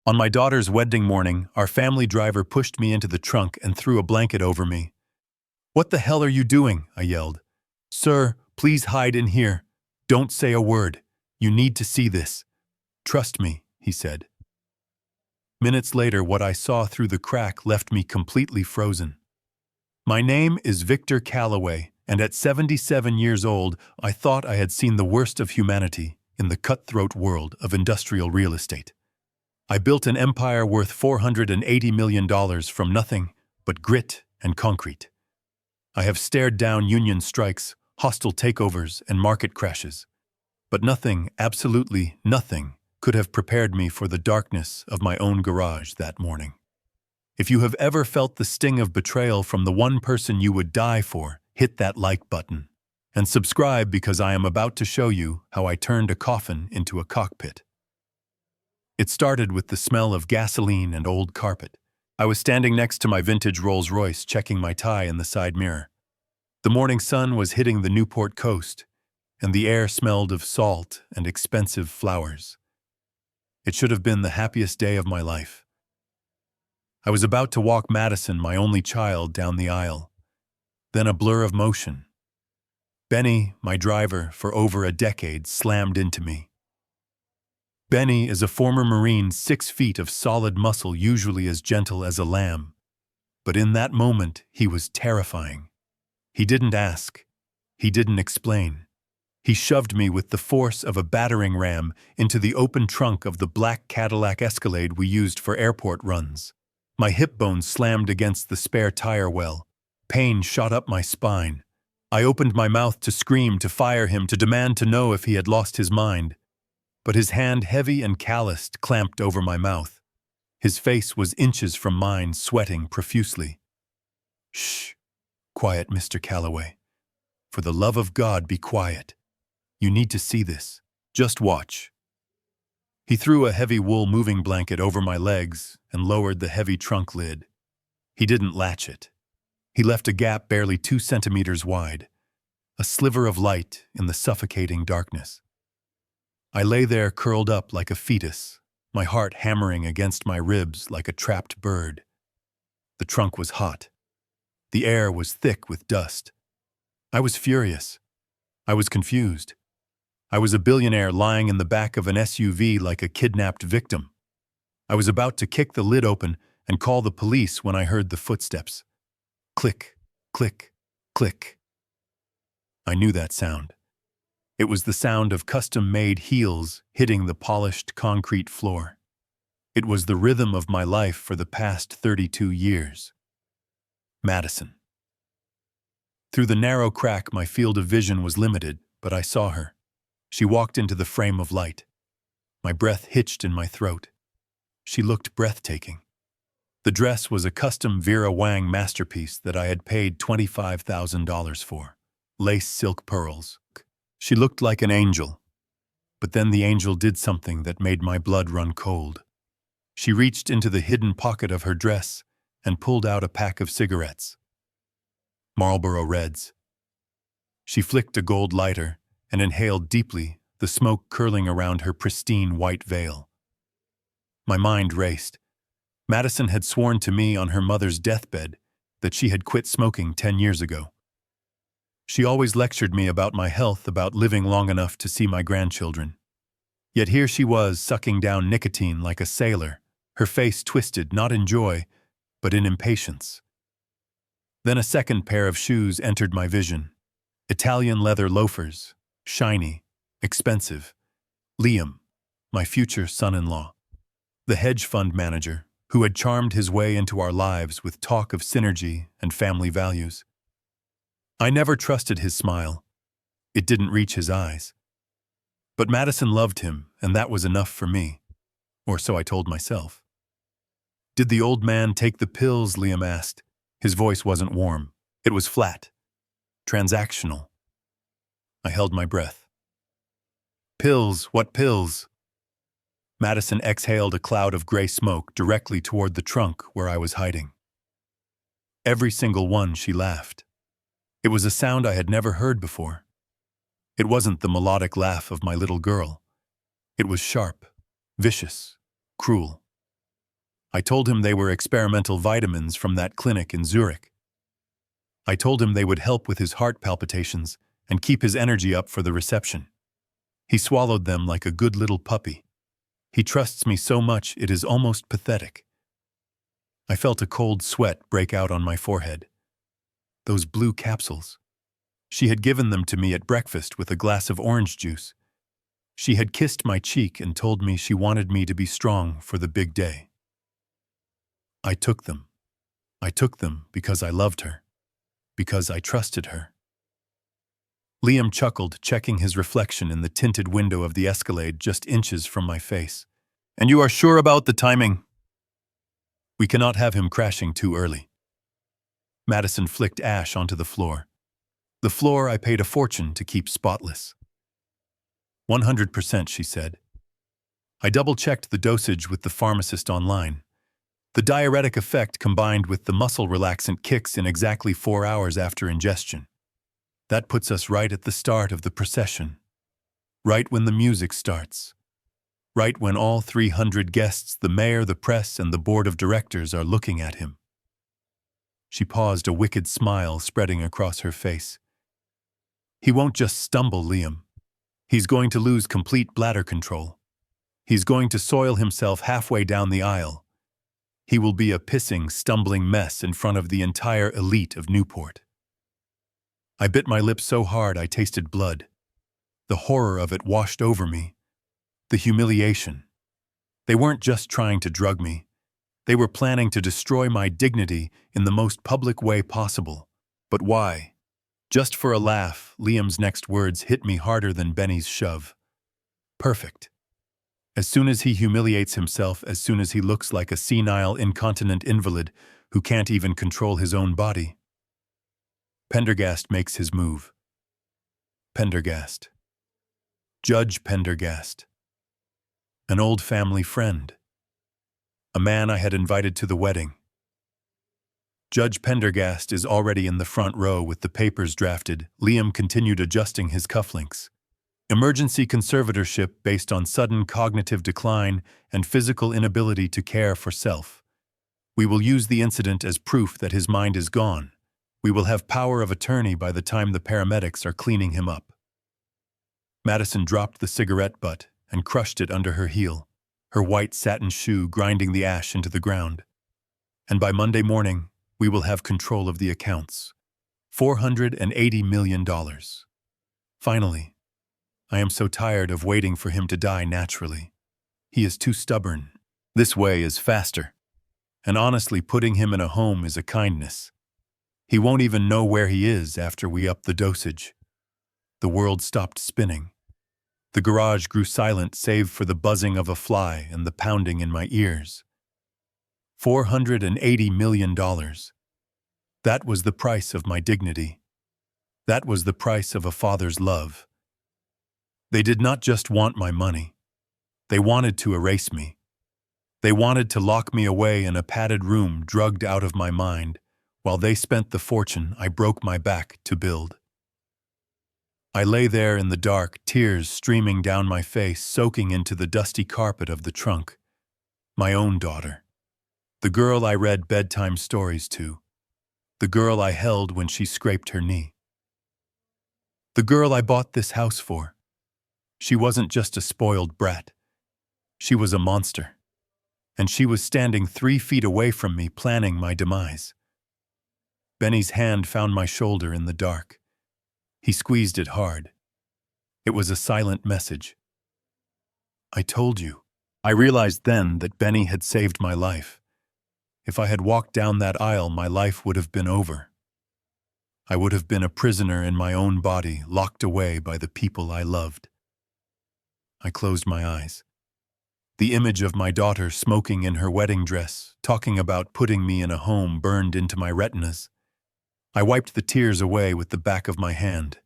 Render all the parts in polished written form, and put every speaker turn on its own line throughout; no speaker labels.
On my daughter's wedding morning, our family driver pushed me into the trunk and threw a blanket over me. "What the hell are you doing?" I yelled. "Sir, please hide in here. Don't say a word. You need to see this." "Trust me," he said. Minutes later, what I saw through the crack left me completely frozen. My name is Victor Calloway, and at 77 years old, I thought I had seen the worst of humanity in the cutthroat world of industrial real estate. I built an empire worth $480 million from nothing but grit and concrete. I have stared down union strikes, hostile takeovers, and market crashes. But nothing, absolutely nothing, could have prepared me for the darkness of my own garage that morning. If you have ever felt the sting of betrayal from the one person you would die for, hit that like button. And subscribe, because I am about to show you how I turned a coffin into a cockpit. It started with the smell of gasoline and old carpet. I was standing next to my vintage Rolls-Royce, checking my tie in the side mirror. The morning sun was hitting the Newport coast, and the air smelled of salt and expensive flowers. It should have been the happiest day of my life. I was about to walk Madison, my only child, down the aisle. Then a blur of motion. Benny, my driver for over a decade, slammed into me. Benny is a former Marine, 6 feet of solid muscle, usually as gentle as a lamb. But in that moment, he was terrifying. He didn't ask. He didn't explain. He shoved me with the force of a battering ram into the open trunk of the black Cadillac Escalade we used for airport runs. My hip bone slammed against the spare tire well. Pain shot up my spine. I opened my mouth to scream, to fire him, to demand to know if he had lost his mind. But his hand, heavy and calloused, clamped over my mouth. His face was inches from mine, sweating profusely. "Shh. Quiet, Mr. Calloway. For the love of God, be quiet. You need to see this. Just watch." He threw a heavy wool moving blanket over my legs and lowered the heavy trunk lid. He didn't latch it. He left a gap barely 2 centimeters wide, a sliver of light in the suffocating darkness. I lay there curled up like a fetus, my heart hammering against my ribs like a trapped bird. The trunk was hot. The air was thick with dust. I was furious. I was confused. I was a billionaire lying in the back of an SUV like a kidnapped victim. I was about to kick the lid open and call the police when I heard the footsteps. Click, click, click. I knew that sound. It was the sound of custom-made heels hitting the polished concrete floor. It was the rhythm of my life for the past 32 years. Madison. Through the narrow crack, my field of vision was limited, but I saw her. She walked into the frame of light. My breath hitched in my throat. She looked breathtaking. The dress was a custom Vera Wang masterpiece that I had paid $25,000 for. Lace silk pearls. She looked like an angel. But then the angel did something that made my blood run cold. She reached into the hidden pocket of her dress and pulled out a pack of cigarettes. Marlboro Reds. She flicked a gold lighter and inhaled deeply, the smoke curling around her pristine white veil. My mind raced. Madison had sworn to me on her mother's deathbed that she had quit smoking 10 years ago. She always lectured me about my health, about living long enough to see my grandchildren. Yet here she was, sucking down nicotine like a sailor, her face twisted not in joy, but in impatience. Then a second pair of shoes entered my vision. Italian leather loafers, shiny, expensive. Liam, my future son-in-law. The hedge fund manager, who had charmed his way into our lives with talk of synergy and family values. I never trusted his smile. It didn't reach his eyes. But Madison loved him, and that was enough for me. Or so I told myself. "Did the old man take the pills?" Liam asked. His voice wasn't warm. It was flat. Transactional. I held my breath. "Pills? What pills?" Madison exhaled a cloud of gray smoke directly toward the trunk where I was hiding. "Every single one," she laughed. It was a sound I had never heard before. It wasn't the melodic laugh of my little girl. It was sharp, vicious, cruel. I told him they were experimental vitamins from that clinic in Zurich. I told him they would help with his heart palpitations and keep his energy up for the reception. He swallowed them like a good little puppy. He trusts me so much it is almost pathetic. I felt a cold sweat break out on my forehead. Those blue capsules. She had given them to me at breakfast with a glass of orange juice. She had kissed my cheek and told me she wanted me to be strong for the big day. I took them. I took them because I loved her, because I trusted her. Liam chuckled, checking his reflection in the tinted window of the Escalade just inches from my face. And you are sure about the timing? We cannot have him crashing too early. Madison flicked ash onto the floor. The floor I paid a fortune to keep spotless. 100%, she said. I double-checked the dosage with the pharmacist online. The diuretic effect combined with the muscle relaxant kicks in exactly 4 hours after ingestion. That puts us right at the start of the procession. Right when the music starts. Right when all 300 guests, the mayor, the press, and the board of directors are looking at him. She paused, a wicked smile spreading across her face. He won't just stumble, Liam. He's going to lose complete bladder control. He's going to soil himself halfway down the aisle. He will be a pissing, stumbling mess in front of the entire elite of Newport. I bit my lip so hard I tasted blood. The horror of it washed over me. The humiliation. They weren't just trying to drug me. They were planning to destroy my dignity in the most public way possible. But why? Just for a laugh, Liam's next words hit me harder than Benny's shove. Perfect. As soon as he humiliates himself, as soon as he looks like a senile, incontinent invalid who can't even control his own body. Pendergast makes his move. Pendergast. Judge Pendergast. An old family friend. A man I had invited to the wedding. Judge Pendergast is already in the front row with the papers drafted. Liam continued adjusting his cufflinks. Emergency conservatorship based on sudden cognitive decline and physical inability to care for self. We will use the incident as proof that his mind is gone. We will have power of attorney by the time the paramedics are cleaning him up. Madison dropped the cigarette butt and crushed it under her heel, her white satin shoe grinding the ash into the ground. And by Monday morning, we will have control of the accounts. $480 million. Finally, I am so tired of waiting for him to die naturally. He is too stubborn. This way is faster. And honestly, putting him in a home is a kindness. He won't even know where he is after we up the dosage. The world stopped spinning. The garage grew silent save for the buzzing of a fly and the pounding in my ears. $480 million. That was the price of my dignity. That was the price of a father's love. They did not just want my money. They wanted to erase me. They wanted to lock me away in a padded room drugged out of my mind, while they spent the fortune I broke my back to build. I lay there in the dark, tears streaming down my face, soaking into the dusty carpet of the trunk. My own daughter. The girl I read bedtime stories to. The girl I held when she scraped her knee. The girl I bought this house for. She wasn't just a spoiled brat. She was a monster. And she was standing 3 feet away from me, planning my demise. Benny's hand found my shoulder in the dark. He squeezed it hard. It was a silent message. I told you. I realized then that Benny had saved my life. If I had walked down that aisle, my life would have been over. I would have been a prisoner in my own body, locked away by the people I loved. I closed my eyes. The image of my daughter smoking in her wedding dress, talking about putting me in a home, burned into my retinas. I wiped the tears away with the back of my hand.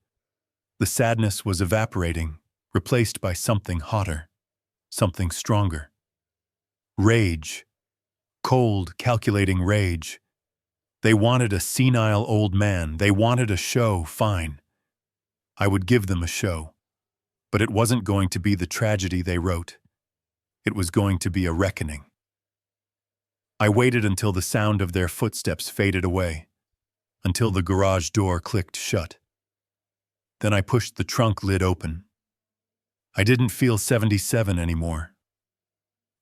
The sadness was evaporating, replaced by something hotter, something stronger. Rage. Cold, calculating rage. They wanted a senile old man. They wanted a show, fine. I would give them a show. But it wasn't going to be the tragedy they wrote. It was going to be a reckoning. I waited until the sound of their footsteps faded away, until the garage door clicked shut. Then I pushed the trunk lid open. I didn't feel 77 anymore.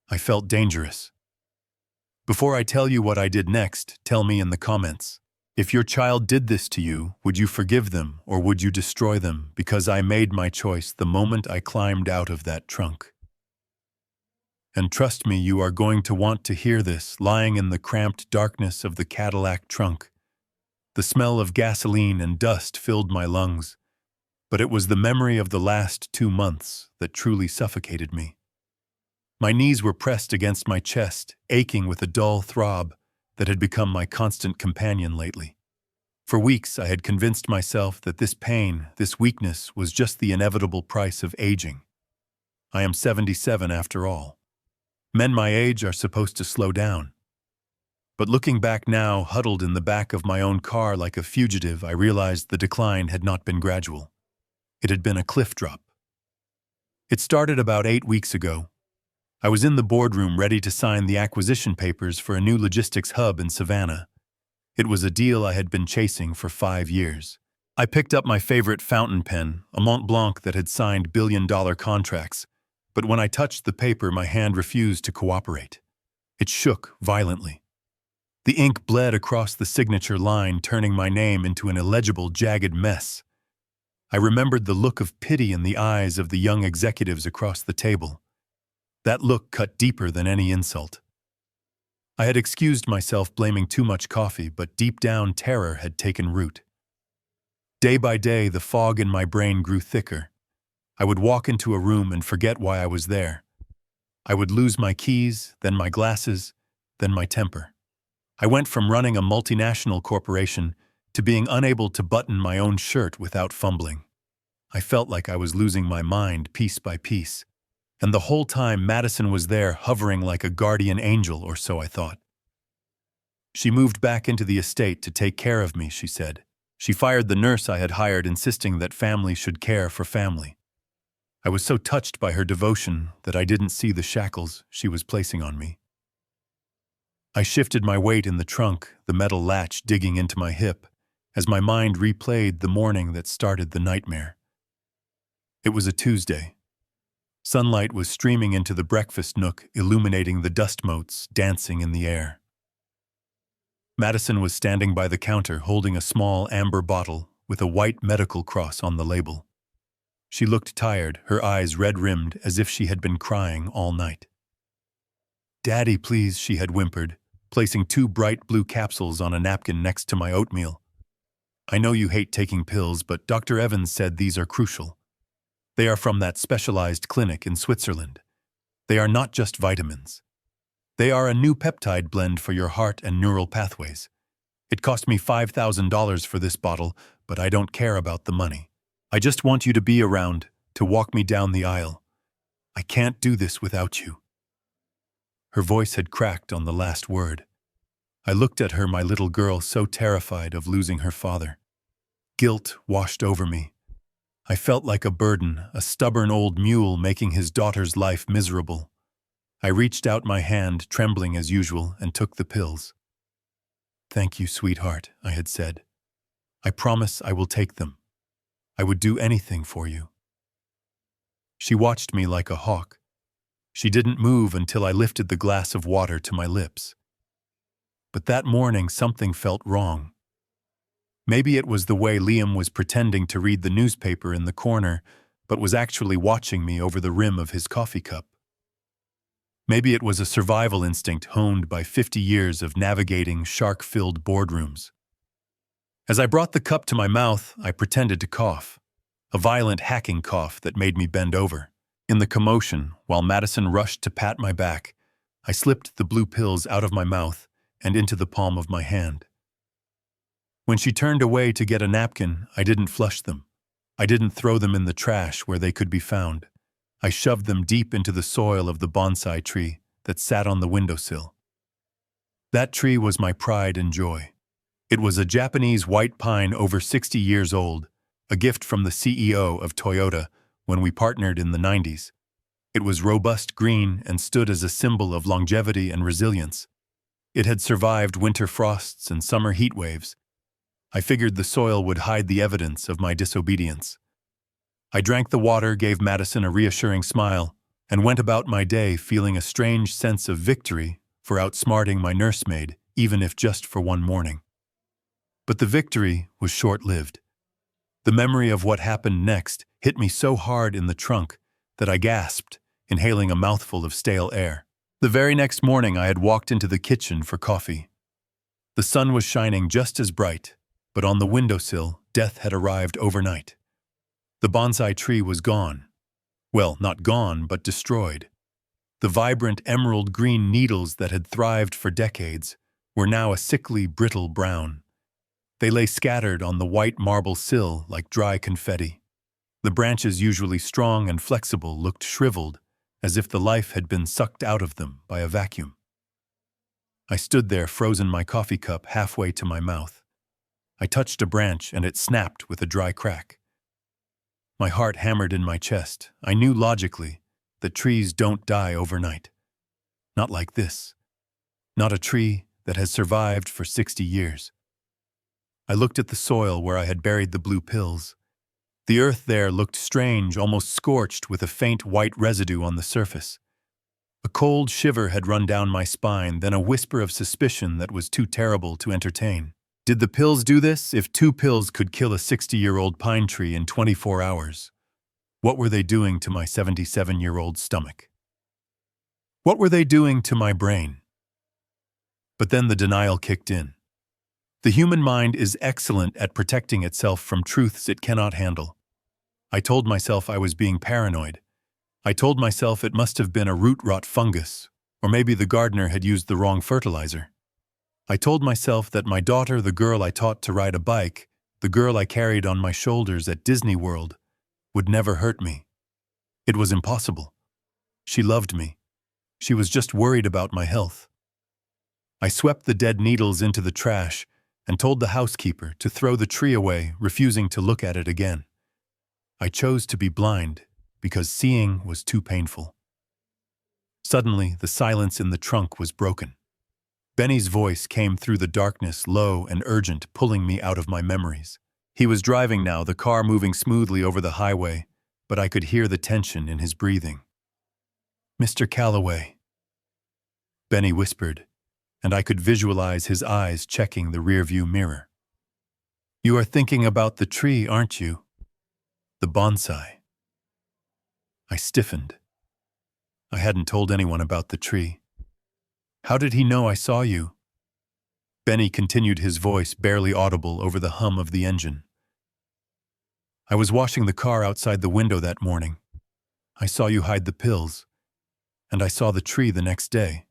I felt dangerous. Before I tell you what I did next, tell me in the comments. If your child did this to you, would you forgive them or would you destroy them? Because I made my choice the moment I climbed out of that trunk. And trust me, you are going to want to hear this, lying in the cramped darkness of the Cadillac trunk. The smell of gasoline and dust filled my lungs, but it was the memory of the last 2 months that truly suffocated me. My knees were pressed against my chest, aching with a dull throb that had become my constant companion lately. For weeks, I had convinced myself that this pain, this weakness, was just the inevitable price of aging. I am 77 after all. Men my age are supposed to slow down. But looking back now, huddled in the back of my own car like a fugitive, I realized the decline had not been gradual. It had been a cliff drop. It started about 8 weeks ago. I was in the boardroom ready to sign the acquisition papers for a new logistics hub in Savannah. It was a deal I had been chasing for 5 years. I picked up my favorite fountain pen, a Mont Blanc that had signed billion-dollar contracts, but when I touched the paper, my hand refused to cooperate. It shook violently. The ink bled across the signature line, turning my name into an illegible, jagged mess. I remembered the look of pity in the eyes of the young executives across the table. That look cut deeper than any insult. I had excused myself blaming too much coffee, but deep down terror had taken root. Day by day, the fog in my brain grew thicker. I would walk into a room and forget why I was there. I would lose my keys, then my glasses, then my temper. I went from running a multinational corporation to being unable to button my own shirt without fumbling. I felt like I was losing my mind piece by piece. And the whole time Madison was there, hovering like a guardian angel, or so I thought. She moved back into the estate to take care of me, she said. She fired the nurse I had hired, insisting that family should care for family. I was so touched by her devotion that I didn't see the shackles she was placing on me. I shifted my weight in the trunk, the metal latch digging into my hip, as my mind replayed the morning that started the nightmare. It was a Tuesday. Sunlight was streaming into the breakfast nook, illuminating the dust motes dancing in the air. Madison was standing by the counter, holding a small amber bottle with a white medical cross on the label. She looked tired, her eyes red-rimmed, as if she had been crying all night. "Daddy, please," she had whimpered, placing 2 bright blue capsules on a napkin next to my oatmeal. "I know you hate taking pills, but Dr. Evans said these are crucial. They are from that specialized clinic in Switzerland. They are not just vitamins. They are a new peptide blend for your heart and neural pathways. It cost me $5,000 for this bottle, but I don't care about the money. I just want you to be around, to walk me down the aisle. I can't do this without you." Her voice had cracked on the last word. I looked at her, my little girl, so terrified of losing her father. Guilt washed over me. I felt like a burden, a stubborn old mule making his daughter's life miserable. I reached out my hand, trembling as usual, and took the pills. "Thank you, sweetheart," I had said. "I promise I will take them. I would do anything for you." She watched me like a hawk. She didn't move until I lifted the glass of water to my lips. But that morning something felt wrong. Maybe it was the way Liam was pretending to read the newspaper in the corner, but was actually watching me over the rim of his coffee cup. Maybe it was a survival instinct honed by 50 years of navigating shark-filled boardrooms. As I brought the cup to my mouth, I pretended to cough, a violent hacking cough that made me bend over. In the commotion, while Madison rushed to pat my back, I slipped the blue pills out of my mouth and into the palm of my hand. When she turned away to get a napkin, I didn't flush them. I didn't throw them in the trash where they could be found. I shoved them deep into the soil of the bonsai tree that sat on the windowsill. That tree was my pride and joy. It was a Japanese white pine over 60 years old, a gift from the CEO of Toyota when we partnered in the 90s. It was robust green and stood as a symbol of longevity and resilience. It had survived winter frosts and summer heat waves. I figured the soil would hide the evidence of my disobedience. I drank the water, gave Madison a reassuring smile, and went about my day feeling a strange sense of victory for outsmarting my nursemaid, even if just for one morning. But the victory was short-lived. The memory of what happened next hit me so hard in the trunk that I gasped, inhaling a mouthful of stale air. The very next morning I had walked into the kitchen for coffee. The sun was shining just as bright, but on the windowsill, death had arrived overnight. The bonsai tree was gone. Well, not gone, but destroyed. The vibrant emerald green needles that had thrived for decades were now a sickly, brittle brown. They lay scattered on the white marble sill like dry confetti. The branches, usually strong and flexible, looked shriveled, as if the life had been sucked out of them by a vacuum. I stood there, frozen, my coffee cup halfway to my mouth. I touched a branch and it snapped with a dry crack. My heart hammered in my chest. I knew logically that trees don't die overnight. Not like this. Not a tree that has survived for 60 years. I looked at the soil where I had buried the blue pills. The earth there looked strange, almost scorched, with a faint white residue on the surface. A cold shiver had run down my spine, then a whisper of suspicion that was too terrible to entertain. Did the pills do this? If 2 pills could kill a 60-year-old pine tree in 24 hours, what were they doing to my 77-year-old stomach? What were they doing to my brain? But then the denial kicked in. The human mind is excellent at protecting itself from truths it cannot handle. I told myself I was being paranoid. I told myself it must have been a root-rot fungus, or maybe the gardener had used the wrong fertilizer. I told myself that my daughter, the girl I taught to ride a bike, the girl I carried on my shoulders at Disney World, would never hurt me. It was impossible. She loved me. She was just worried about my health. I swept the dead needles into the trash and told the housekeeper to throw the tree away, refusing to look at it again. I chose to be blind because seeing was too painful. Suddenly, the silence in the trunk was broken. Benny's voice came through the darkness, low and urgent, pulling me out of my memories. He was driving now, the car moving smoothly over the highway, but I could hear the tension in his breathing. "Mr. Calloway," Benny whispered, and I could visualize his eyes checking the rearview mirror. "You are thinking about the tree, aren't you? The bonsai." I stiffened. I hadn't told anyone about the tree. How did he know I saw you? Benny continued, his voice barely audible over the hum of the engine. "I was washing the car outside the window that morning. I saw you hide the pills, and I saw the tree the next day.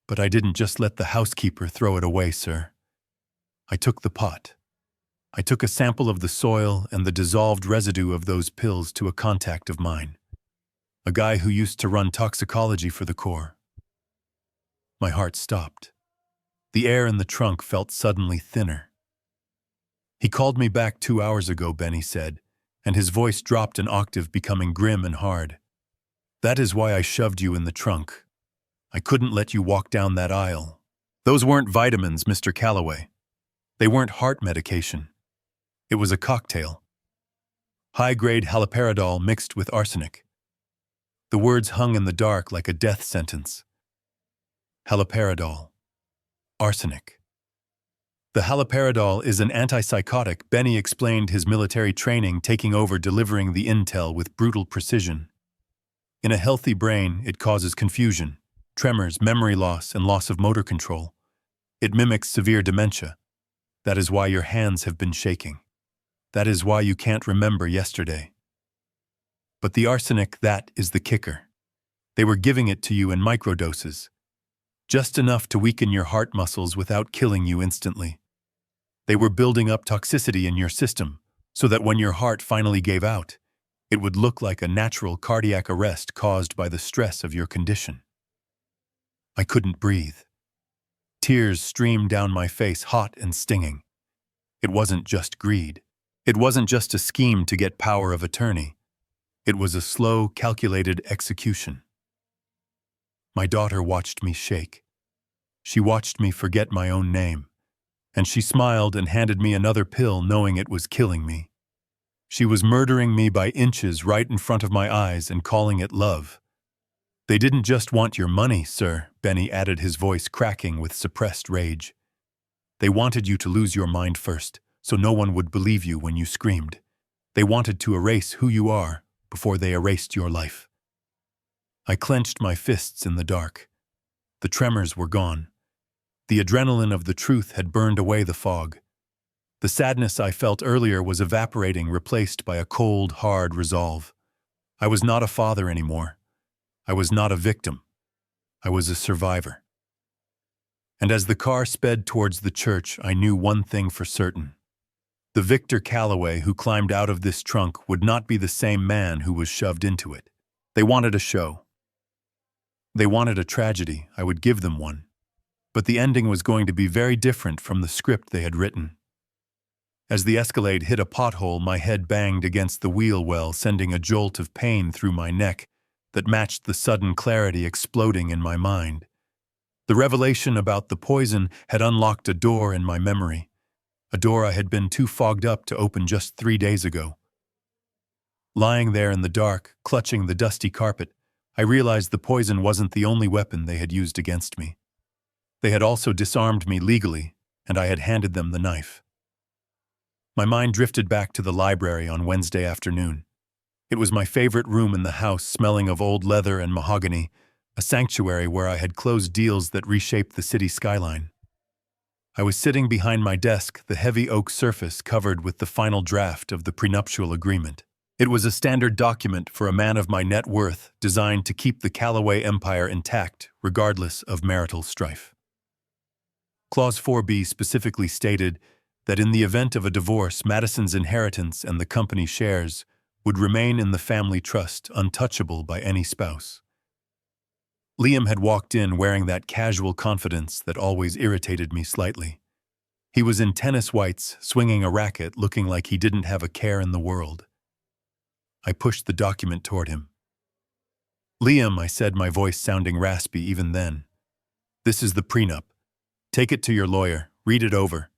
But I didn't just let the housekeeper throw it away, sir. I took the pot. I took a sample of the soil and the dissolved residue of those pills to a contact of mine, a guy who used to run toxicology for the Corps." My heart stopped. The air in the trunk felt suddenly thinner. "He called me back 2 hours ago," Benny said, and his voice dropped an octave, becoming grim and hard. "That is why I shoved you in the trunk. I couldn't let you walk down that aisle. Those weren't vitamins, Mr. Calloway. They weren't heart medication. It was a cocktail. High-grade haloperidol mixed with arsenic." The words hung in the dark like a death sentence. Haloperidol. Arsenic. "The haloperidol is an antipsychotic," Benny explained, his military training taking over, delivering the intel with brutal precision. "In a healthy brain, it causes confusion, tremors, memory loss, and loss of motor control. It mimics severe dementia. That is why your hands have been shaking. That is why you can't remember yesterday. But the arsenic, that is the kicker. They were giving it to you in microdoses. Just enough to weaken your heart muscles without killing you instantly. They were building up toxicity in your system so that when your heart finally gave out, it would look like a natural cardiac arrest caused by the stress of your condition." I couldn't breathe. Tears streamed down my face, hot and stinging. It wasn't just greed. It wasn't just a scheme to get power of attorney. It was a slow, calculated execution. My daughter watched me shake. She watched me forget my own name, and she smiled and handed me another pill knowing it was killing me. She was murdering me by inches right in front of my eyes and calling it love. They didn't just want your money, sir, Benny added, his voice cracking with suppressed rage. They wanted you to lose your mind first, so no one would believe you when you screamed. They wanted to erase who you are before they erased your life. I clenched my fists in the dark. The tremors were gone. The adrenaline of the truth had burned away the fog. The sadness I felt earlier was evaporating, replaced by a cold, hard resolve. I was not a father anymore. I was not a victim. I was a survivor. And as the car sped towards the church, I knew one thing for certain. The Victor Calloway who climbed out of this trunk would not be the same man who was shoved into it. They wanted a show. They wanted a tragedy. I would give them one. But the ending was going to be very different from the script they had written. As the Escalade hit a pothole, my head banged against the wheel well, sending a jolt of pain through my neck that matched the sudden clarity exploding in my mind. The revelation about the poison had unlocked a door in my memory, a door I had been too fogged up to open just 3 days ago. Lying there in the dark, clutching the dusty carpet, I realized the poison wasn't the only weapon they had used against me. They had also disarmed me legally, and I had handed them the knife. My mind drifted back to the library on Wednesday afternoon. It was my favorite room in the house, smelling of old leather and mahogany, a sanctuary where I had closed deals that reshaped the city skyline. I was sitting behind my desk, the heavy oak surface covered with the final draft of the prenuptial agreement. It was a standard document for a man of my net worth, designed to keep the Calloway empire intact, regardless of marital strife. Clause 4B specifically stated that in the event of a divorce, Madison's inheritance and the company shares would remain in the family trust, untouchable by any spouse. Liam had walked in wearing that casual confidence that always irritated me slightly. He was in tennis whites, swinging a racket, looking like he didn't have a care in the world. I pushed the document toward him. "Liam," I said, my voice sounding raspy even then. "This is the prenup. Take it to your lawyer, read it over.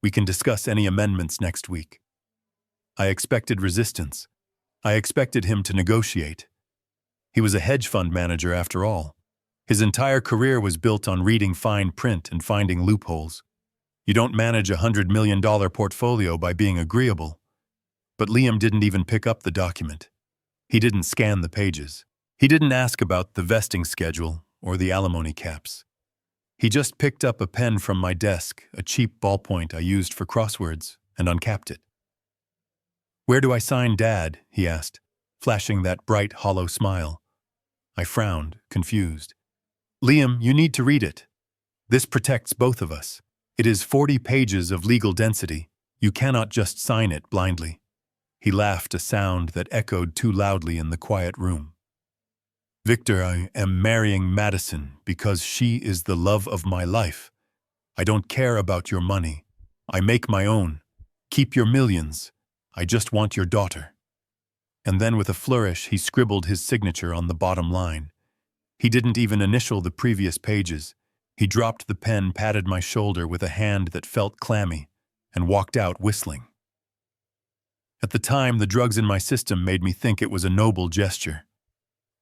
We can discuss any amendments next week." I expected resistance. I expected him to negotiate. He was a hedge fund manager after all. His entire career was built on reading fine print and finding loopholes. You don't manage a $100 million portfolio by being agreeable. But Liam didn't even pick up the document. He didn't scan the pages. He didn't ask about the vesting schedule or the alimony caps. He just picked up a pen from my desk, a cheap ballpoint I used for crosswords, and uncapped it. "Where do I sign, Dad?" he asked, flashing that bright, hollow smile. I frowned, confused. "Liam, you need to read it. This protects both of us. It is 40 pages of legal density. You cannot just sign it blindly." He laughed, a sound that echoed too loudly in the quiet room. "Victor, I am marrying Madison because she is the love of my life. I don't care about your money. I make my own. Keep your millions. I just want your daughter." And then with a flourish, he scribbled his signature on the bottom line. He didn't even initial the previous pages. He dropped the pen, patted my shoulder with a hand that felt clammy, and walked out whistling. At the time, the drugs in my system made me think it was a noble gesture.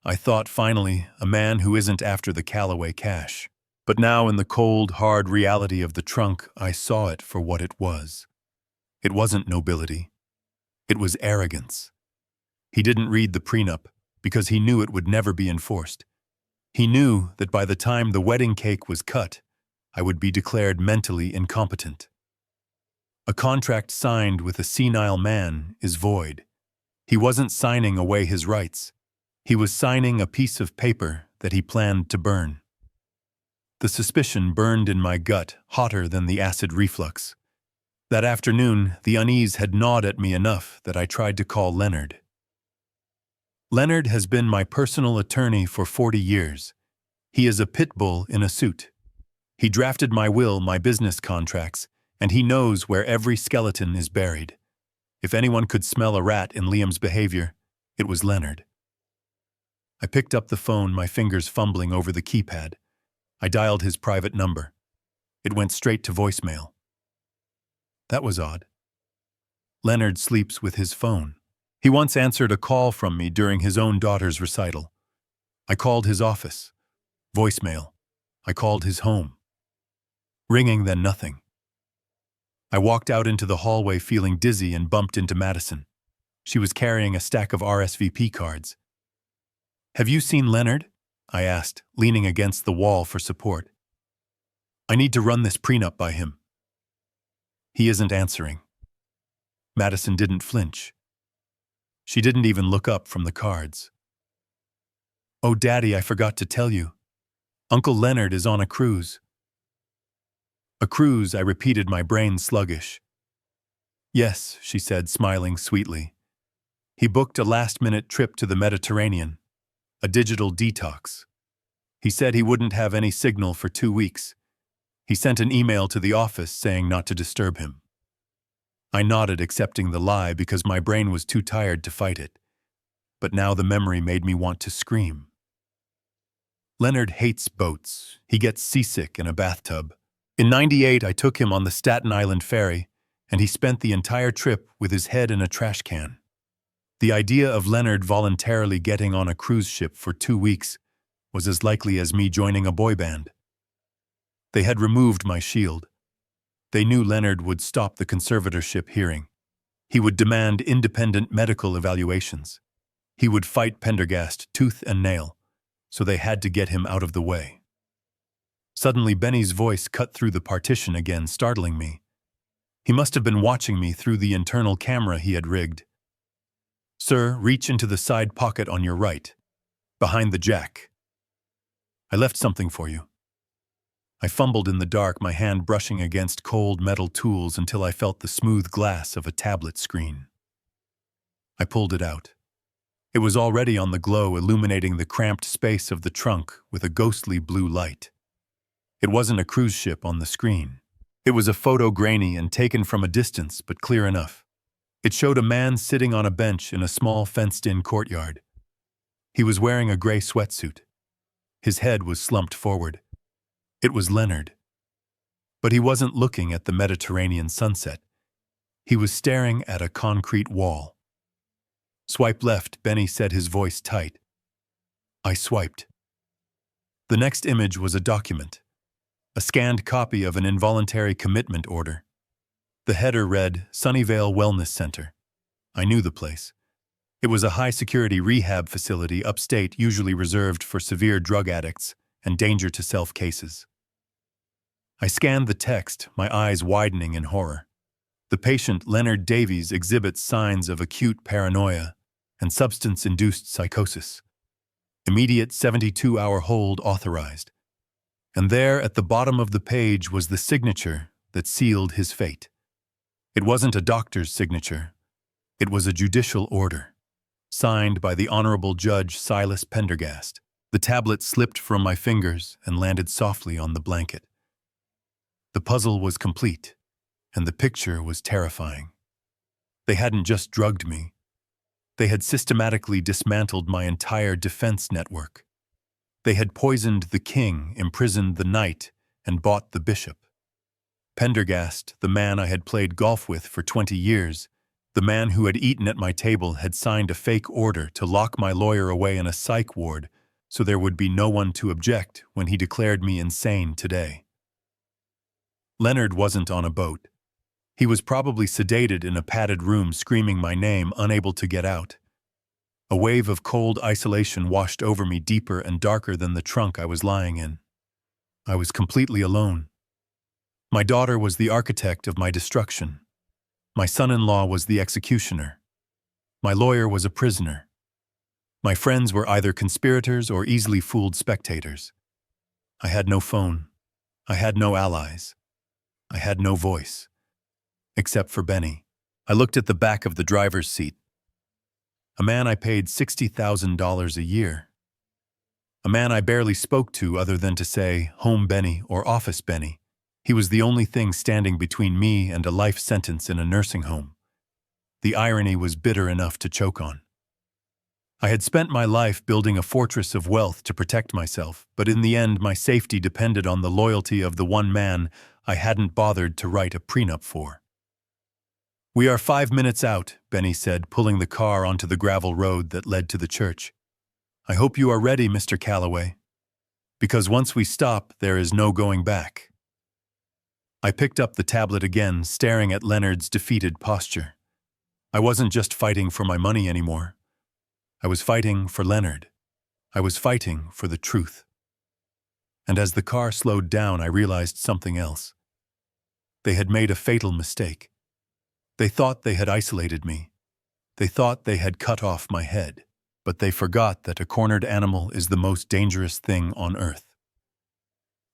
I thought, finally, a man who isn't after the Calloway cash. But now, in the cold, hard reality of the trunk, I saw it for what it was. It wasn't nobility. It was arrogance. He didn't read the prenup because he knew it would never be enforced. He knew that by the time the wedding cake was cut, I would be declared mentally incompetent. A contract signed with a senile man is void. He wasn't signing away his rights. He was signing a piece of paper that he planned to burn. The suspicion burned in my gut, hotter than the acid reflux. That afternoon, the unease had gnawed at me enough that I tried to call Leonard. Leonard has been my personal attorney for 40 years. He is a pit bull in a suit. He drafted my will, my business contracts, and he knows where every skeleton is buried. If anyone could smell a rat in Liam's behavior, it was Leonard. I picked up the phone, my fingers fumbling over the keypad. I dialed his private number. It went straight to voicemail. That was odd. Leonard sleeps with his phone. He once answered a call from me during his own daughter's recital. I called his office. Voicemail. I called his home. Ringing, then nothing. I walked out into the hallway feeling dizzy and bumped into Madison. She was carrying a stack of RSVP cards. Have you seen Leonard? I asked, leaning against the wall for support. I need to run this prenup by him. He isn't answering. Madison didn't flinch. She didn't even look up from the cards. Oh, Daddy, I forgot to tell you. Uncle Leonard is on a cruise. A cruise, I repeated, my brain sluggish. Yes, she said, smiling sweetly. He booked a last-minute trip to the Mediterranean, a digital detox. He said he wouldn't have any signal for 2 weeks. He sent an email to the office saying not to disturb him. I nodded, accepting the lie because my brain was too tired to fight it. But now the memory made me want to scream. Leonard hates boats. He gets seasick in a bathtub. In '98, I took him on the Staten Island ferry, and he spent the entire trip with his head in a trash can. The idea of Leonard voluntarily getting on a cruise ship for 2 weeks was as likely as me joining a boy band. They had removed my shield. They knew Leonard would stop the conservatorship hearing. He would demand independent medical evaluations. He would fight Pendergast tooth and nail, so they had to get him out of the way. Suddenly, Benny's voice cut through the partition again, startling me. He must have been watching me through the internal camera he had rigged. Sir, reach into the side pocket on your right, behind the jack. I left something for you. I fumbled in the dark, my hand brushing against cold metal tools until I felt the smooth glass of a tablet screen. I pulled it out. It was already on the glow, illuminating the cramped space of the trunk with a ghostly blue light. It wasn't a cruise ship on the screen. It was a photo, grainy and taken from a distance, but clear enough. It showed a man sitting on a bench in a small fenced-in courtyard. He was wearing a gray sweatsuit. His head was slumped forward. It was Leonard. But he wasn't looking at the Mediterranean sunset. He was staring at a concrete wall. Swipe left, Benny said, his voice tight. I swiped. The next image was a document. A scanned copy of an involuntary commitment order. The header read, Sunnyvale Wellness Center. I knew the place. It was a high-security rehab facility upstate, usually reserved for severe drug addicts and danger-to-self cases. I scanned the text, my eyes widening in horror. The patient, Leonard Davies, exhibits signs of acute paranoia and substance-induced psychosis. Immediate 72-hour hold authorized. And there, at the bottom of the page, was the signature that sealed his fate. It wasn't a doctor's signature. It was a judicial order, signed by the Honorable Judge Silas Pendergast. The tablet slipped from my fingers and landed softly on the blanket. The puzzle was complete, and the picture was terrifying. They hadn't just drugged me. They had systematically dismantled my entire defense network. They had poisoned the king, imprisoned the knight, and bought the bishop. Pendergast, the man I had played golf with for 20 years, the man who had eaten at my table, had signed a fake order to lock my lawyer away in a psych ward so there would be no one to object when he declared me insane today. Leonard wasn't on a boat. He was probably sedated in a padded room, screaming my name, unable to get out. A wave of cold isolation washed over me, deeper and darker than the trunk I was lying in. I was completely alone. My daughter was the architect of my destruction. My son-in-law was the executioner. My lawyer was a prisoner. My friends were either conspirators or easily fooled spectators. I had no phone. I had no allies. I had no voice. Except for Benny. I looked at the back of the driver's seat. A man I paid $60,000 a year. A man I barely spoke to other than to say, Home Benny or Office Benny. He was the only thing standing between me and a life sentence in a nursing home. The irony was bitter enough to choke on. I had spent my life building a fortress of wealth to protect myself, but in the end my safety depended on the loyalty of the one man I hadn't bothered to write a prenup for. "We are 5 minutes out," Benny said, pulling the car onto the gravel road that led to the church. "I hope you are ready, Mr. Calloway. Because once we stop, there is no going back." I picked up the tablet again, staring at Leonard's defeated posture. I wasn't just fighting for my money anymore. I was fighting for Leonard. I was fighting for the truth. And as the car slowed down, I realized something else. They had made a fatal mistake. They thought they had isolated me. They thought they had cut off my head. But they forgot that a cornered animal is the most dangerous thing on earth.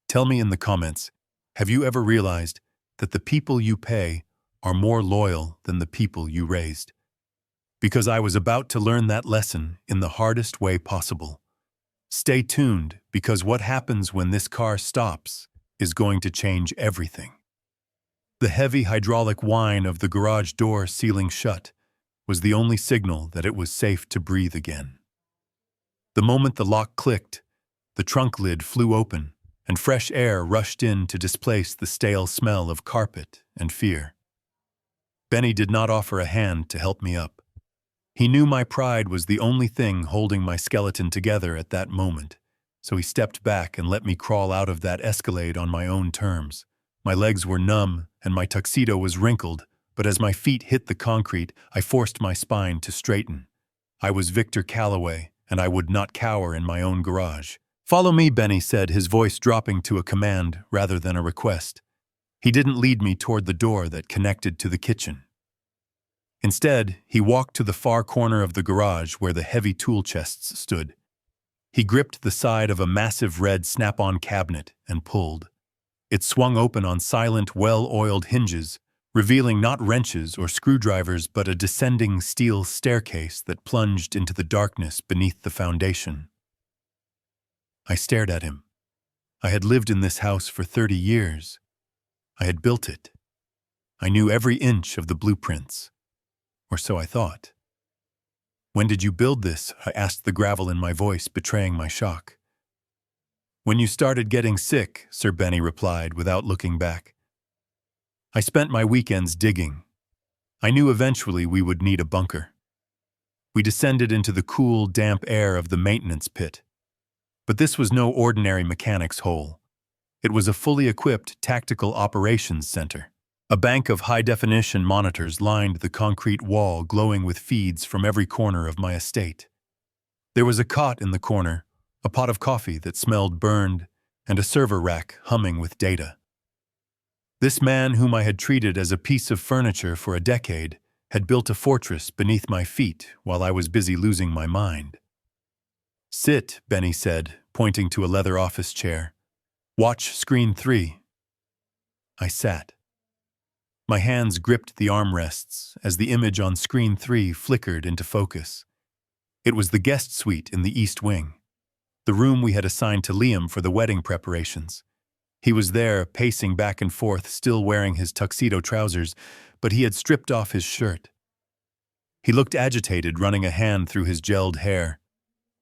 Tell me in the comments, have you ever realized that the people you pay are more loyal than the people you raised? Because I was about to learn that lesson in the hardest way possible. Stay tuned, because what happens when this car stops is going to change everything. The heavy hydraulic whine of the garage door sealing shut was the only signal that it was safe to breathe again. The moment the lock clicked, the trunk lid flew open, and fresh air rushed in to displace the stale smell of carpet and fear. Benny did not offer a hand to help me up. He knew my pride was the only thing holding my skeleton together at that moment, so he stepped back and let me crawl out of that Escalade on my own terms. My legs were numb and my tuxedo was wrinkled, but as my feet hit the concrete, I forced my spine to straighten. I was Victor Calloway, and I would not cower in my own garage. "Follow me," Benny said, his voice dropping to a command rather than a request. He didn't lead me toward the door that connected to the kitchen. Instead, he walked to the far corner of the garage where the heavy tool chests stood. He gripped the side of a massive red snap-on cabinet and pulled. It swung open on silent, well-oiled hinges, revealing not wrenches or screwdrivers but a descending steel staircase that plunged into the darkness beneath the foundation. I stared at him. I had lived in this house for 30 years. I had built it. I knew every inch of the blueprints. Or so I thought. "When did you build this?" I asked, the gravel in my voice betraying my shock. "When you started getting sick," Sir Benny replied without looking back. "I spent my weekends digging. I knew eventually we would need a bunker." We descended into the cool, damp air of the maintenance pit. But this was no ordinary mechanic's hole. It was a fully equipped tactical operations center. A bank of high-definition monitors lined the concrete wall, glowing with feeds from every corner of my estate. There was a cot in the corner, a pot of coffee that smelled burned, and a server rack humming with data. This man, whom I had treated as a piece of furniture for a decade, had built a fortress beneath my feet while I was busy losing my mind. "Sit," Benny said, pointing to a leather office chair. "Watch screen 3. I sat. My hands gripped the armrests as the image on screen 3 flickered into focus. It was the guest suite in the East Wing, the room we had assigned to Liam for the wedding preparations. He was there, pacing back and forth, still wearing his tuxedo trousers, but he had stripped off his shirt. He looked agitated, running a hand through his gelled hair.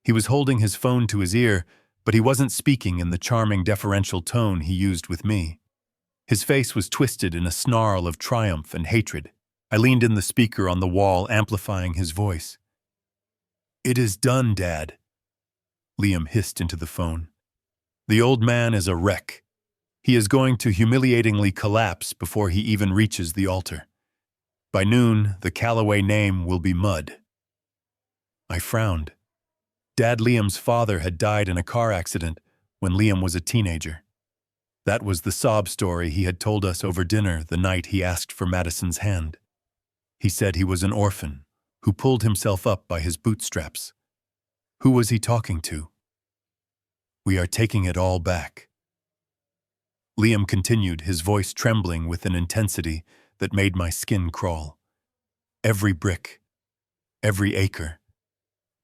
He was holding his phone to his ear, but he wasn't speaking in the charming deferential tone he used with me. His face was twisted in a snarl of triumph and hatred. I leaned in the speaker on the wall, amplifying his voice. "It is done, Dad," Liam hissed into the phone. "The old man is a wreck. He is going to humiliatingly collapse before he even reaches the altar. By noon, the Calloway name will be mud." I frowned. Dad Liam's father had died in a car accident when Liam was a teenager. That was the sob story he had told us over dinner the night he asked for Madison's hand. He said he was an orphan who pulled himself up by his bootstraps. Who was he talking to? "We are taking it all back." Liam continued, his voice trembling with an intensity that made my skin crawl. "Every brick, every acre,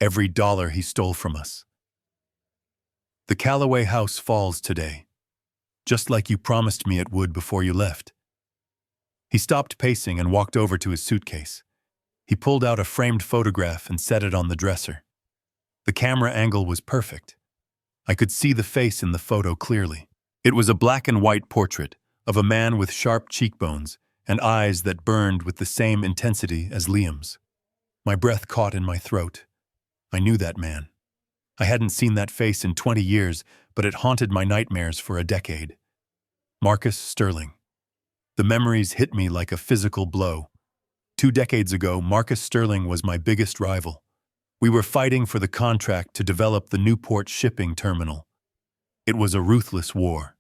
every dollar he stole from us. The Calloway house falls today, just like you promised me it would before you left." He stopped pacing and walked over to his suitcase. He pulled out a framed photograph and set it on the dresser. The camera angle was perfect. I could see the face in the photo clearly. It was a black and white portrait of a man with sharp cheekbones and eyes that burned with the same intensity as Liam's. My breath caught in my throat. I knew that man. I hadn't seen that face in 20 years, but it haunted my nightmares for a decade. Marcus Sterling. The memories hit me like a physical blow. 2 decades ago, Marcus Sterling was my biggest rival. We were fighting for the contract to develop the Newport shipping terminal. It was a ruthless war.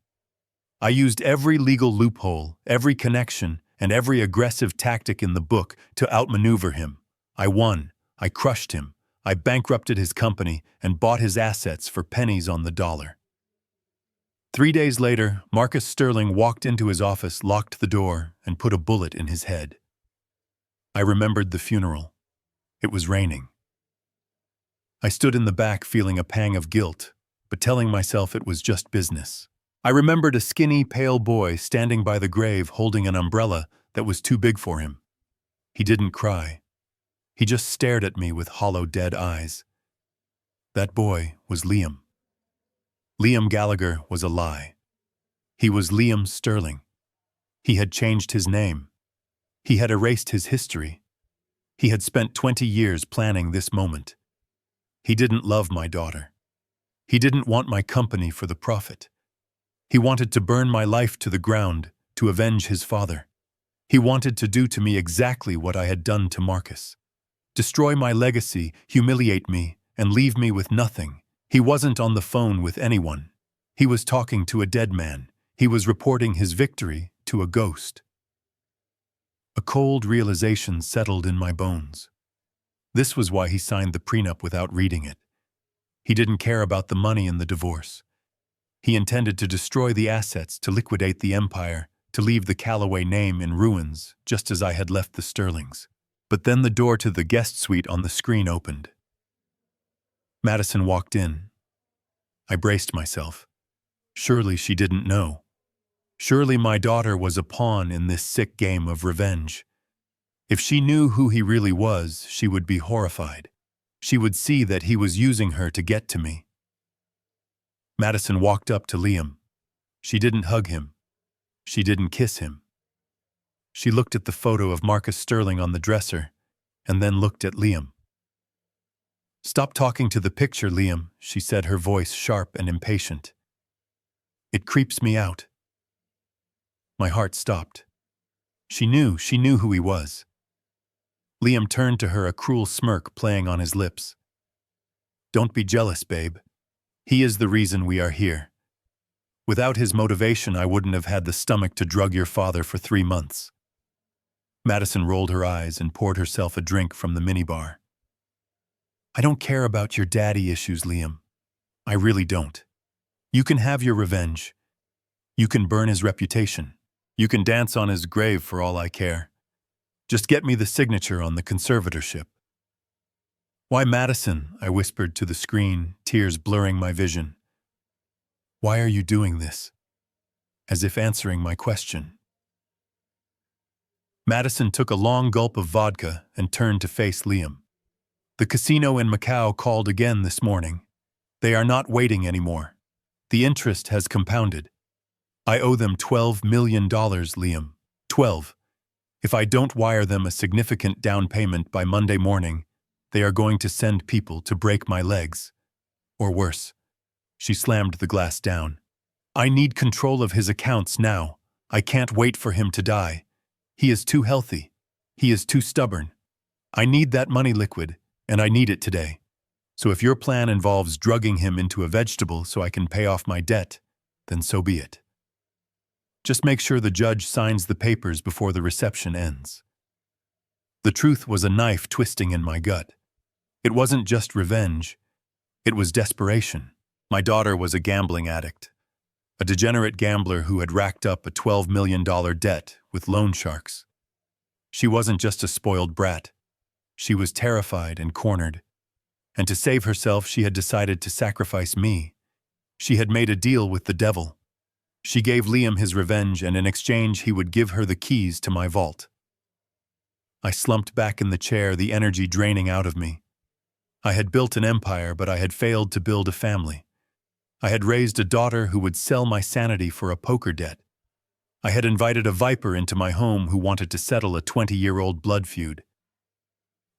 I used every legal loophole, every connection, and every aggressive tactic in the book to outmaneuver him. I won. I crushed him. I bankrupted his company and bought his assets for pennies on the dollar. 3 days later, Marcus Sterling walked into his office, locked the door, and put a bullet in his head. I remembered the funeral. It was raining. I stood in the back feeling a pang of guilt, but telling myself it was just business. I remembered a skinny, pale boy standing by the grave holding an umbrella that was too big for him. He didn't cry. He just stared at me with hollow, dead eyes. That boy was Liam. Liam Gallagher was a lie. He was Liam Sterling. He had changed his name. He had erased his history. He had spent 20 years planning this moment. He didn't love my daughter. He didn't want my company for the profit. He wanted to burn my life to the ground to avenge his father. He wanted to do to me exactly what I had done to Marcus. Destroy my legacy, humiliate me, and leave me with nothing. He wasn't on the phone with anyone. He was talking to a dead man. He was reporting his victory to a ghost. A cold realization settled in my bones. This was why he signed the prenup without reading it. He didn't care about the money in the divorce. He intended to destroy the assets, to liquidate the empire, to leave the Calloway name in ruins, just as I had left the Sterlings. But then the door to the guest suite on the screen opened. Madison walked in. I braced myself. Surely she didn't know. Surely my daughter was a pawn in this sick game of revenge. If she knew who he really was, she would be horrified. She would see that he was using her to get to me. Madison walked up to Liam. She didn't hug him. She didn't kiss him. She looked at the photo of Marcus Sterling on the dresser, and then looked at Liam. "Stop talking to the picture, Liam," she said, her voice sharp and impatient. "It creeps me out." My heart stopped. She knew who he was. Liam turned to her, a cruel smirk playing on his lips. "Don't be jealous, babe. He is the reason we are here. Without his motivation, I wouldn't have had the stomach to drug your father for 3 months. Madison rolled her eyes and poured herself a drink from the minibar. "I don't care about your daddy issues, Liam. I really don't. You can have your revenge. You can burn his reputation. You can dance on his grave for all I care. Just get me the signature on the conservatorship." "Why, Madison?" I whispered to the screen, tears blurring my vision. "Why are you doing this?" As if answering my question. Madison took a long gulp of vodka and turned to face Liam. "The casino in Macau called again this morning. They are not waiting anymore. The interest has compounded. I owe them $12 million, Liam. 12. If I don't wire them a significant down payment by Monday morning, they are going to send people to break my legs. Or worse." She slammed the glass down. "I need control of his accounts now. I can't wait for him to die. He is too healthy. He is too stubborn. I need that money liquid, and I need it today. So if your plan involves drugging him into a vegetable so I can pay off my debt, then so be it. Just make sure the judge signs the papers before the reception ends." The truth was a knife twisting in my gut. It wasn't just revenge. It was desperation. My daughter was a gambling addict, a degenerate gambler who had racked up a $12 million debt with loan sharks. She wasn't just a spoiled brat. She was terrified and cornered. And to save herself, she had decided to sacrifice me. She had made a deal with the devil. She gave Liam his revenge, and in exchange he would give her the keys to my vault. I slumped back in the chair, the energy draining out of me. I had built an empire, but I had failed to build a family. I had raised a daughter who would sell my sanity for a poker debt. I had invited a viper into my home who wanted to settle a 20-year-old blood feud.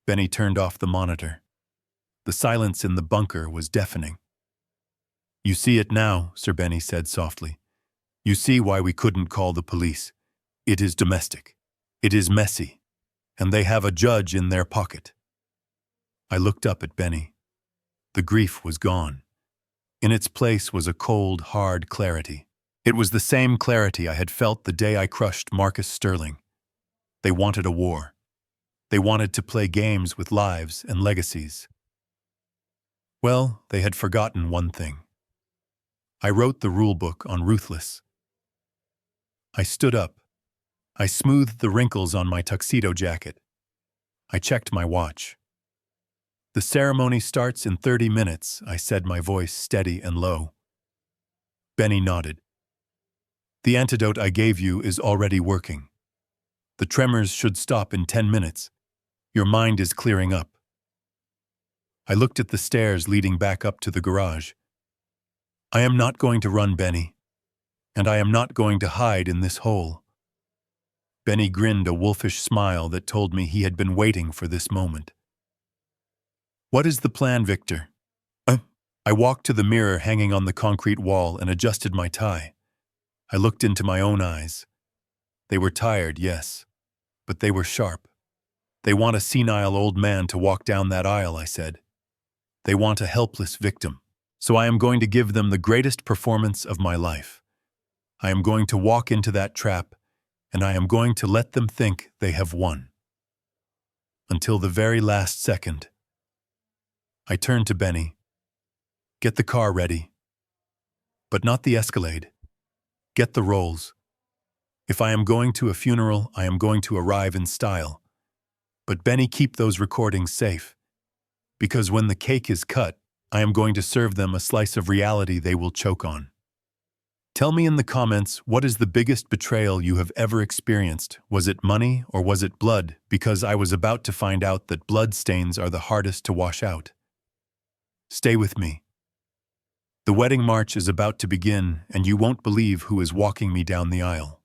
Benny turned off the monitor. The silence in the bunker was deafening. "You see it now," Sir Benny said softly. "You see why we couldn't call the police. It is domestic. It is messy. And they have a judge in their pocket." I looked up at Benny. The grief was gone. In its place was a cold, hard clarity. It was the same clarity I had felt the day I crushed Marcus Sterling. They wanted a war. They wanted to play games with lives and legacies. Well, they had forgotten one thing. I wrote the rulebook on Ruthless. I stood up. I smoothed the wrinkles on my tuxedo jacket. I checked my watch. "The ceremony starts in 30 minutes, I said, my voice steady and low. Benny nodded. "The antidote I gave you is already working. The tremors should stop in 10 minutes. Your mind is clearing up." I looked at the stairs leading back up to the garage. "I am not going to run, Benny. And I am not going to hide in this hole." Benny grinned a wolfish smile that told me he had been waiting for this moment. "What is the plan, Victor?" I walked to the mirror hanging on the concrete wall and adjusted my tie. I looked into my own eyes. They were tired, yes, but they were sharp. "They want a senile old man to walk down that aisle," I said. "They want a helpless victim. So I am going to give them the greatest performance of my life. I am going to walk into that trap, and I am going to let them think they have won. Until the very last second." I turned to Benny. "Get the car ready. But not the Escalade. Get the rolls. If I am going to a funeral, I am going to arrive in style. But Benny, keep those recordings safe. Because when the cake is cut, I am going to serve them a slice of reality they will choke on. Tell me in the comments, what is the biggest betrayal you have ever experienced? Was it money or was it blood? Because I was about to find out that blood stains are the hardest to wash out. Stay with me. The wedding march is about to begin, and you won't believe who is walking me down the aisle.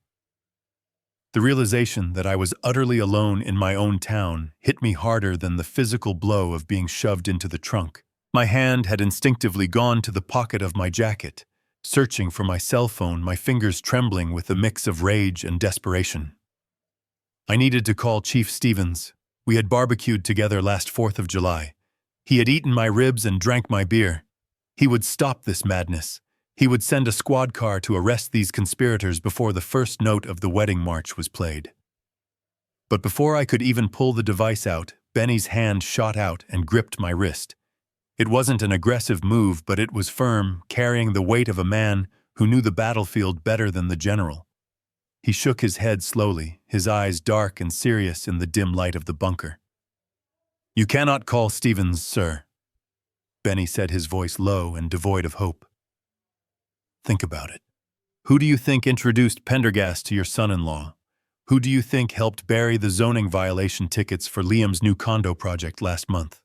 The realization that I was utterly alone in my own town hit me harder than the physical blow of being shoved into the trunk. My hand had instinctively gone to the pocket of my jacket, searching for my cell phone, my fingers trembling with a mix of rage and desperation. I needed to call Chief Stevens. We had barbecued together last 4th of July. He had eaten my ribs and drank my beer. He would stop this madness. He would send a squad car to arrest these conspirators before the first note of the wedding march was played. But before I could even pull the device out, Benny's hand shot out and gripped my wrist. It wasn't an aggressive move, but it was firm, carrying the weight of a man who knew the battlefield better than the general. He shook his head slowly, his eyes dark and serious in the dim light of the bunker. "You cannot call Stevens, sir," Benny said, his voice low and devoid of hope. "Think about it. Who do you think introduced Pendergast to your son-in-law? Who do you think helped bury the zoning violation tickets for Liam's new condo project last month?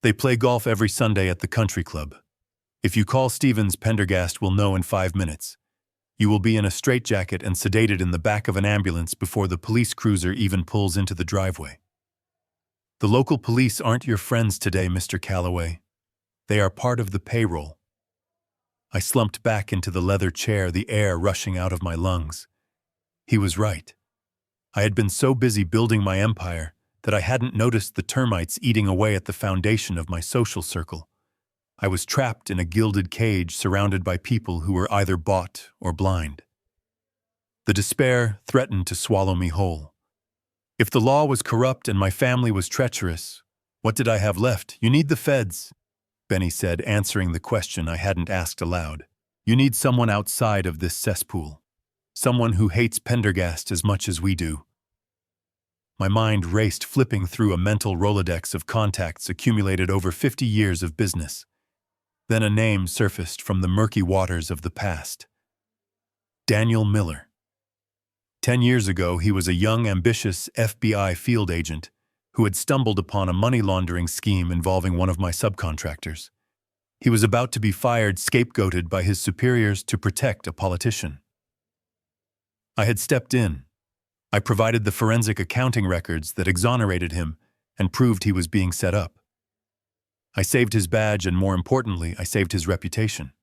They play golf every Sunday at the country club. If you call Stevens, Pendergast will know in 5 minutes. You will be in a straitjacket and sedated in the back of an ambulance before the police cruiser even pulls into the driveway. The local police aren't your friends today, Mr. Calloway. They are part of the payroll." I slumped back into the leather chair, the air rushing out of my lungs. He was right. I had been so busy building my empire that I hadn't noticed the termites eating away at the foundation of my social circle. I was trapped in a gilded cage surrounded by people who were either bought or blind. The despair threatened to swallow me whole. If the law was corrupt and my family was treacherous, what did I have left? "You need the feds," Benny said, answering the question I hadn't asked aloud. "You need someone outside of this cesspool. Someone who hates Pendergast as much as we do." My mind raced, flipping through a mental Rolodex of contacts accumulated over 50 years of business. Then a name surfaced from the murky waters of the past. Daniel Miller. 10 years ago, he was a young, ambitious FBI field agent, who had stumbled upon a money laundering scheme involving one of my subcontractors. He was about to be fired, scapegoated by his superiors to protect a politician. I had stepped in. I provided the forensic accounting records that exonerated him and proved he was being set up. I saved his badge, and more importantly, I saved his reputation.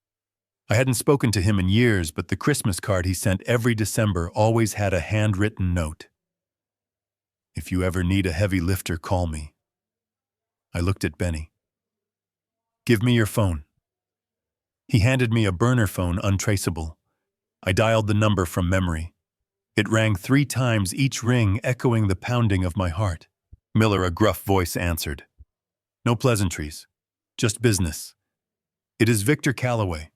I hadn't spoken to him in years, but the Christmas card he sent every December always had a handwritten note. "If you ever need a heavy lifter, call me." I looked at Benny. "Give me your phone." He handed me a burner phone, untraceable. I dialed the number from memory. It rang 3 times, each ring echoing the pounding of my heart. Miller, a gruff voice, answered. "No pleasantries. Just business." "It is Victor Calloway,"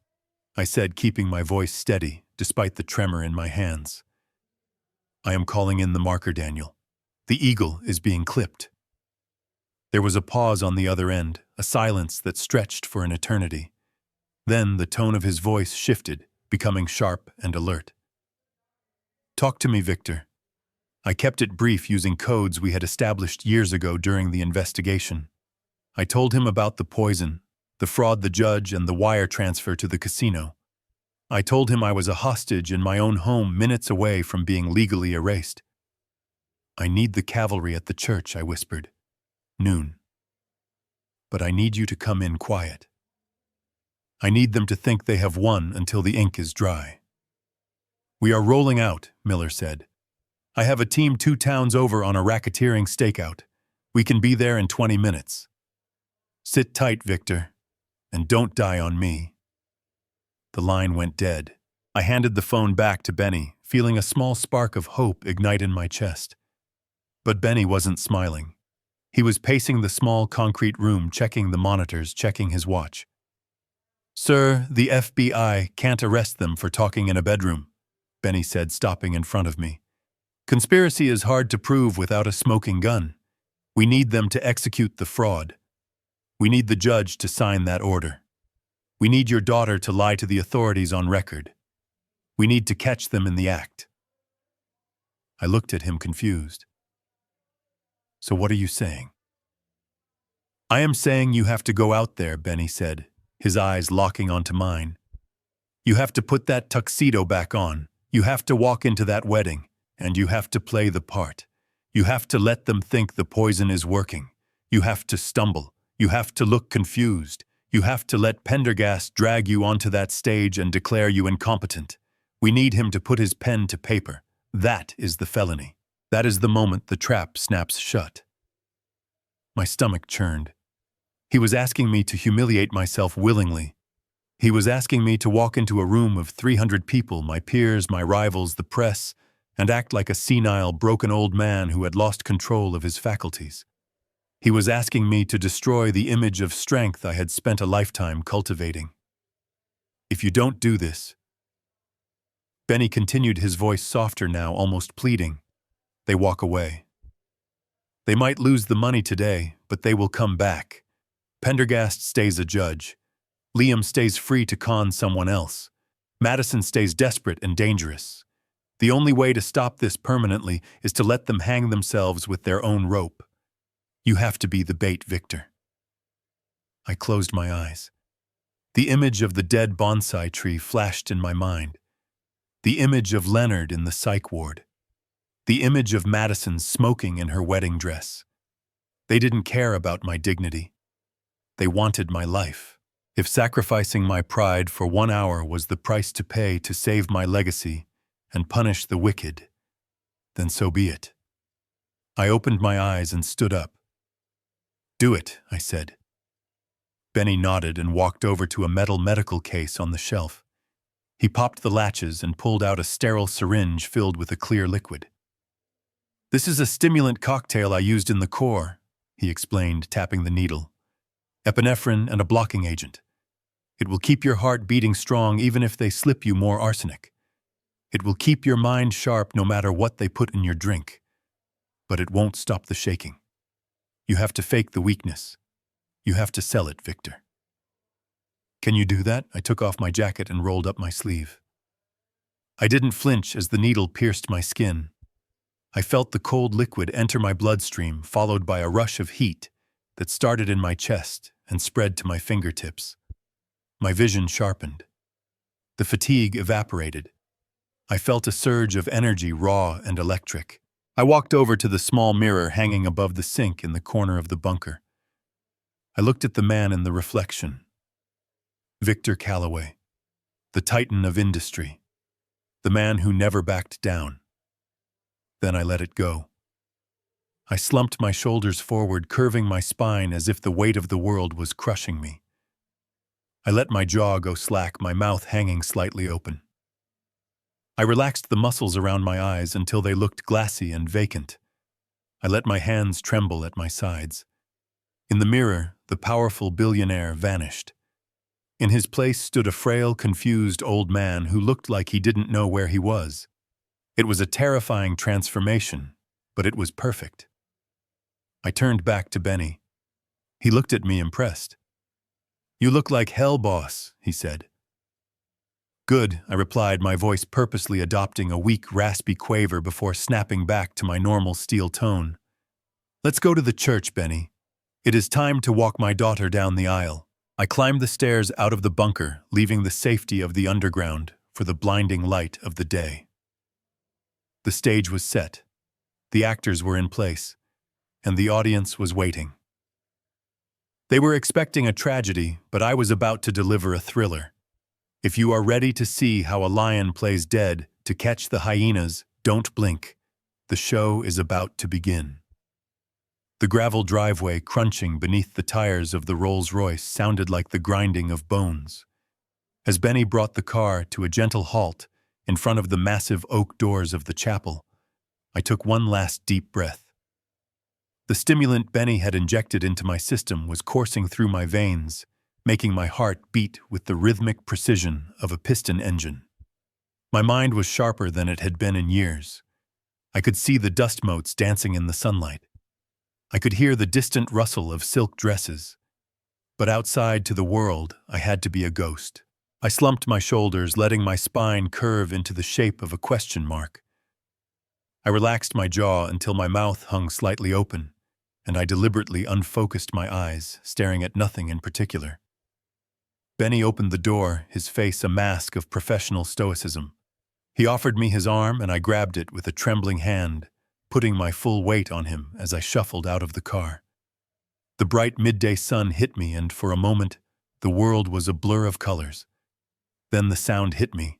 I said, keeping my voice steady despite the tremor in my hands. "I am calling in the marker, Daniel. The eagle is being clipped." There was a pause on the other end, a silence that stretched for an eternity. Then the tone of his voice shifted, becoming sharp and alert. "Talk to me, Victor." I kept it brief, using codes we had established years ago during the investigation. I told him about the poison, the fraud the judge, and the wire transfer to the casino. I told him I was a hostage in my own home, minutes away from being legally erased. "I need the cavalry at the church," I whispered. "Noon. But I need you to come in quiet. I need them to think they have won until the ink is dry." "We are rolling out," Miller said. "I have a team 2 towns over on a racketeering stakeout. We can be there in 20 minutes. Sit tight, Victor, and don't die on me." The line went dead. I handed the phone back to Benny, feeling a small spark of hope ignite in my chest. But Benny wasn't smiling. He was pacing the small concrete room, checking the monitors, checking his watch. "Sir, the FBI can't arrest them for talking in a bedroom," Benny said, stopping in front of me. "Conspiracy is hard to prove without a smoking gun. We need them to execute the fraud. We need the judge to sign that order. We need your daughter to lie to the authorities on record. We need to catch them in the act." I looked at him, confused. "So what are you saying?" "I am saying you have to go out there," Benny said, his eyes locking onto mine. "You have to put that tuxedo back on. You have to walk into that wedding, and you have to play the part. You have to let them think the poison is working. You have to stumble. You have to look confused. You have to let Pendergast drag you onto that stage and declare you incompetent. We need him to put his pen to paper. That is the felony. That is the moment the trap snaps shut." My stomach churned. He was asking me to humiliate myself willingly. He was asking me to walk into a room of 300 people, my peers, my rivals, the press, and act like a senile, broken old man who had lost control of his faculties. He was asking me to destroy the image of strength I had spent a lifetime cultivating. "If you don't do this," Benny continued, his voice softer now, almost pleading, "they walk away. They might lose the money today, but they will come back. Pendergast stays a judge. Liam stays free to con someone else. Madison stays desperate and dangerous. The only way to stop this permanently is to let them hang themselves with their own rope. You have to be the bait, Victor." I closed my eyes. The image of the dead bonsai tree flashed in my mind. The image of Leonard in the psych ward. The image of Madison smoking in her wedding dress. They didn't care about my dignity. They wanted my life. If sacrificing my pride for 1 hour was the price to pay to save my legacy and punish the wicked, then so be it. I opened my eyes and stood up. "Do it," I said. Benny nodded and walked over to a metal medical case on the shelf. He popped the latches and pulled out a sterile syringe filled with a clear liquid. "This is a stimulant cocktail I used in the Corps," he explained, tapping the needle. "Epinephrine and a blocking agent. It will keep your heart beating strong even if they slip you more arsenic. It will keep your mind sharp no matter what they put in your drink. But it won't stop the shaking. You have to fake the weakness. You have to sell it, Victor." "Can you do that?" I took off my jacket and rolled up my sleeve. I didn't flinch as the needle pierced my skin. I felt the cold liquid enter my bloodstream, followed by a rush of heat that started in my chest and spread to my fingertips. My vision sharpened. The fatigue evaporated. I felt a surge of energy, raw and electric. I walked over to the small mirror hanging above the sink in the corner of the bunker. I looked at the man in the reflection. Victor Calloway, the titan of industry, the man who never backed down. Then I let it go. I slumped my shoulders forward, curving my spine as if the weight of the world was crushing me. I let my jaw go slack, my mouth hanging slightly open. I relaxed the muscles around my eyes until they looked glassy and vacant. I let my hands tremble at my sides. In the mirror, the powerful billionaire vanished. In his place stood a frail, confused old man who looked like he didn't know where he was. It was a terrifying transformation, but it was perfect. I turned back to Benny. He looked at me impressed. "You look like hell, boss," he said. "Good," I replied, my voice purposely adopting a weak, raspy quaver before snapping back to my normal steel tone. "Let's go to the church, Benny. It is time to walk my daughter down the aisle." I climbed the stairs out of the bunker, leaving the safety of the underground for the blinding light of the day. The stage was set, the actors were in place, and the audience was waiting. They were expecting a tragedy, but I was about to deliver a thriller. If you are ready to see how a lion plays dead to catch the hyenas, don't blink. The show is about to begin. The gravel driveway crunching beneath the tires of the Rolls-Royce sounded like the grinding of bones. As Benny brought the car to a gentle halt in front of the massive oak doors of the chapel, I took one last deep breath. The stimulant Benny had injected into my system was coursing through my veins, making my heart beat with the rhythmic precision of a piston engine. My mind was sharper than it had been in years. I could see the dust motes dancing in the sunlight. I could hear the distant rustle of silk dresses. But outside to the world, I had to be a ghost. I slumped my shoulders, letting my spine curve into the shape of a question mark. I relaxed my jaw until my mouth hung slightly open, and I deliberately unfocused my eyes, staring at nothing in particular. Benny opened the door, his face a mask of professional stoicism. He offered me his arm, and I grabbed it with a trembling hand, putting my full weight on him as I shuffled out of the car. The bright midday sun hit me, and for a moment, the world was a blur of colors. Then the sound hit me.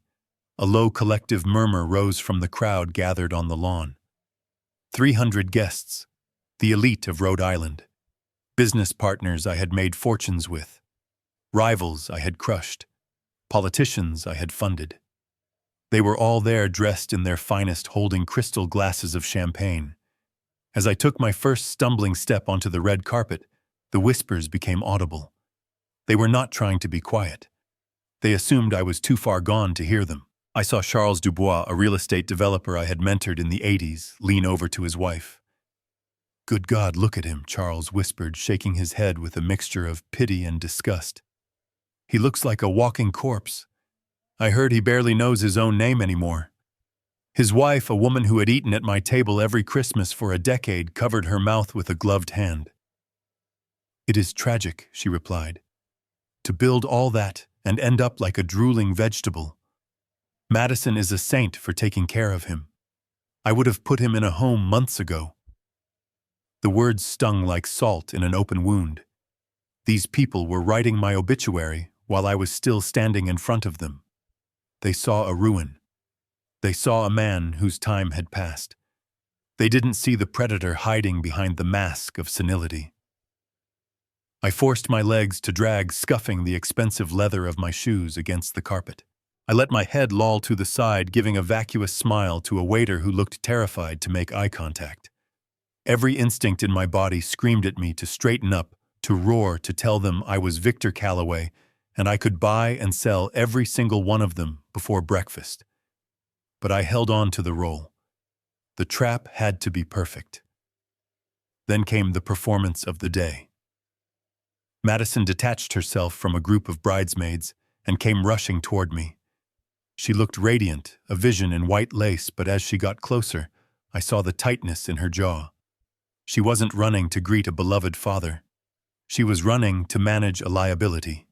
A low collective murmur rose from the crowd gathered on the lawn. 300 guests, the elite of Rhode Island. Business partners I had made fortunes with. Rivals I had crushed. Politicians I had funded. They were all there dressed in their finest, holding crystal glasses of champagne. As I took my first stumbling step onto the red carpet, the whispers became audible. They were not trying to be quiet. They assumed I was too far gone to hear them. I saw Charles Dubois, a real estate developer I had mentored in the 80s, lean over to his wife. "Good God, look at him," Charles whispered, shaking his head with a mixture of pity and disgust. "He looks like a walking corpse. I heard he barely knows his own name anymore." His wife, a woman who had eaten at my table every Christmas for a decade, covered her mouth with a gloved hand. "It is tragic," she replied. "To build all that and end up like a drooling vegetable. Madison is a saint for taking care of him. I would have put him in a home months ago." The words stung like salt in an open wound. These people were writing my obituary while I was still standing in front of them. They saw a ruin. They saw a man whose time had passed. They didn't see the predator hiding behind the mask of senility. I forced my legs to drag, scuffing the expensive leather of my shoes against the carpet. I let my head loll to the side, giving a vacuous smile to a waiter who looked terrified to make eye contact. Every instinct in my body screamed at me to straighten up, to roar, to tell them I was Victor Calloway, and I could buy and sell every single one of them before breakfast. But I held on to the role. The trap had to be perfect. Then came the performance of the day. Madison detached herself from a group of bridesmaids and came rushing toward me. She looked radiant, a vision in white lace, but as she got closer, I saw the tightness in her jaw. She wasn't running to greet a beloved father. She was running to manage a liability.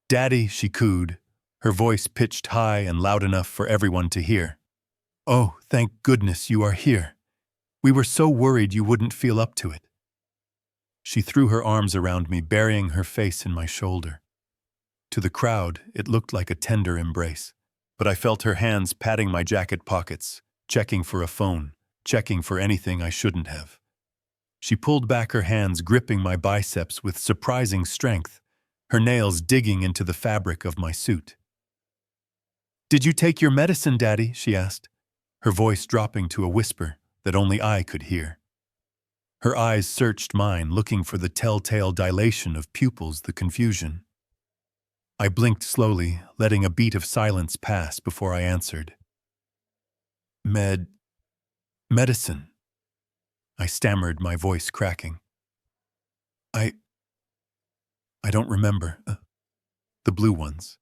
"Daddy," she cooed, her voice pitched high and loud enough for everyone to hear. "Oh, thank goodness you are here. We were so worried you wouldn't feel up to it." She threw her arms around me, burying her face in my shoulder. To the crowd, it looked like a tender embrace, but I felt her hands patting my jacket pockets, checking for a phone, checking for anything I shouldn't have. She pulled back her hands, gripping my biceps with surprising strength, her nails digging into the fabric of my suit. "Did you take your medicine, Daddy?" she asked, her voice dropping to a whisper that only I could hear. Her eyes searched mine, looking for the telltale dilation of pupils, the confusion. I blinked slowly, letting a beat of silence pass before I answered. Medicine. I stammered, my voice cracking. I don't remember. The blue ones.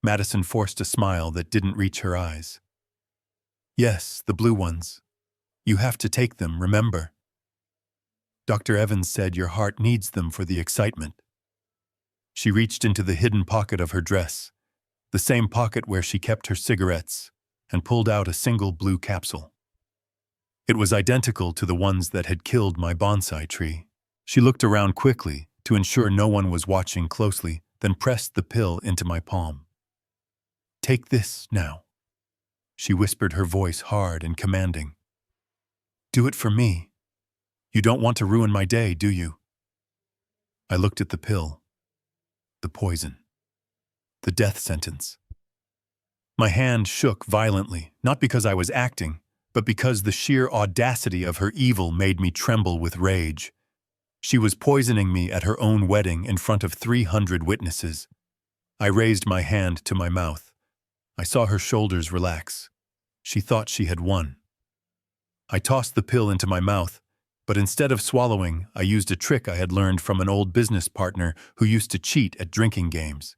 Madison forced a smile that didn't reach her eyes. "Yes, the blue ones. You have to take them, remember? Dr. Evans said your heart needs them for the excitement." She reached into the hidden pocket of her dress, the same pocket where she kept her cigarettes, and pulled out a single blue capsule. It was identical to the ones that had killed my bonsai tree. She looked around quickly to ensure no one was watching closely, then pressed the pill into my palm. "Take this now," she whispered, her voice hard and commanding. "Do it for me. You don't want to ruin my day, do you?" I looked at the pill. The poison. The death sentence. My hand shook violently, not because I was acting, but because the sheer audacity of her evil made me tremble with rage. She was poisoning me at her own wedding in front of 300 witnesses. I raised my hand to my mouth. I saw her shoulders relax. She thought she had won. I tossed the pill into my mouth, but instead of swallowing, I used a trick I had learned from an old business partner who used to cheat at drinking games.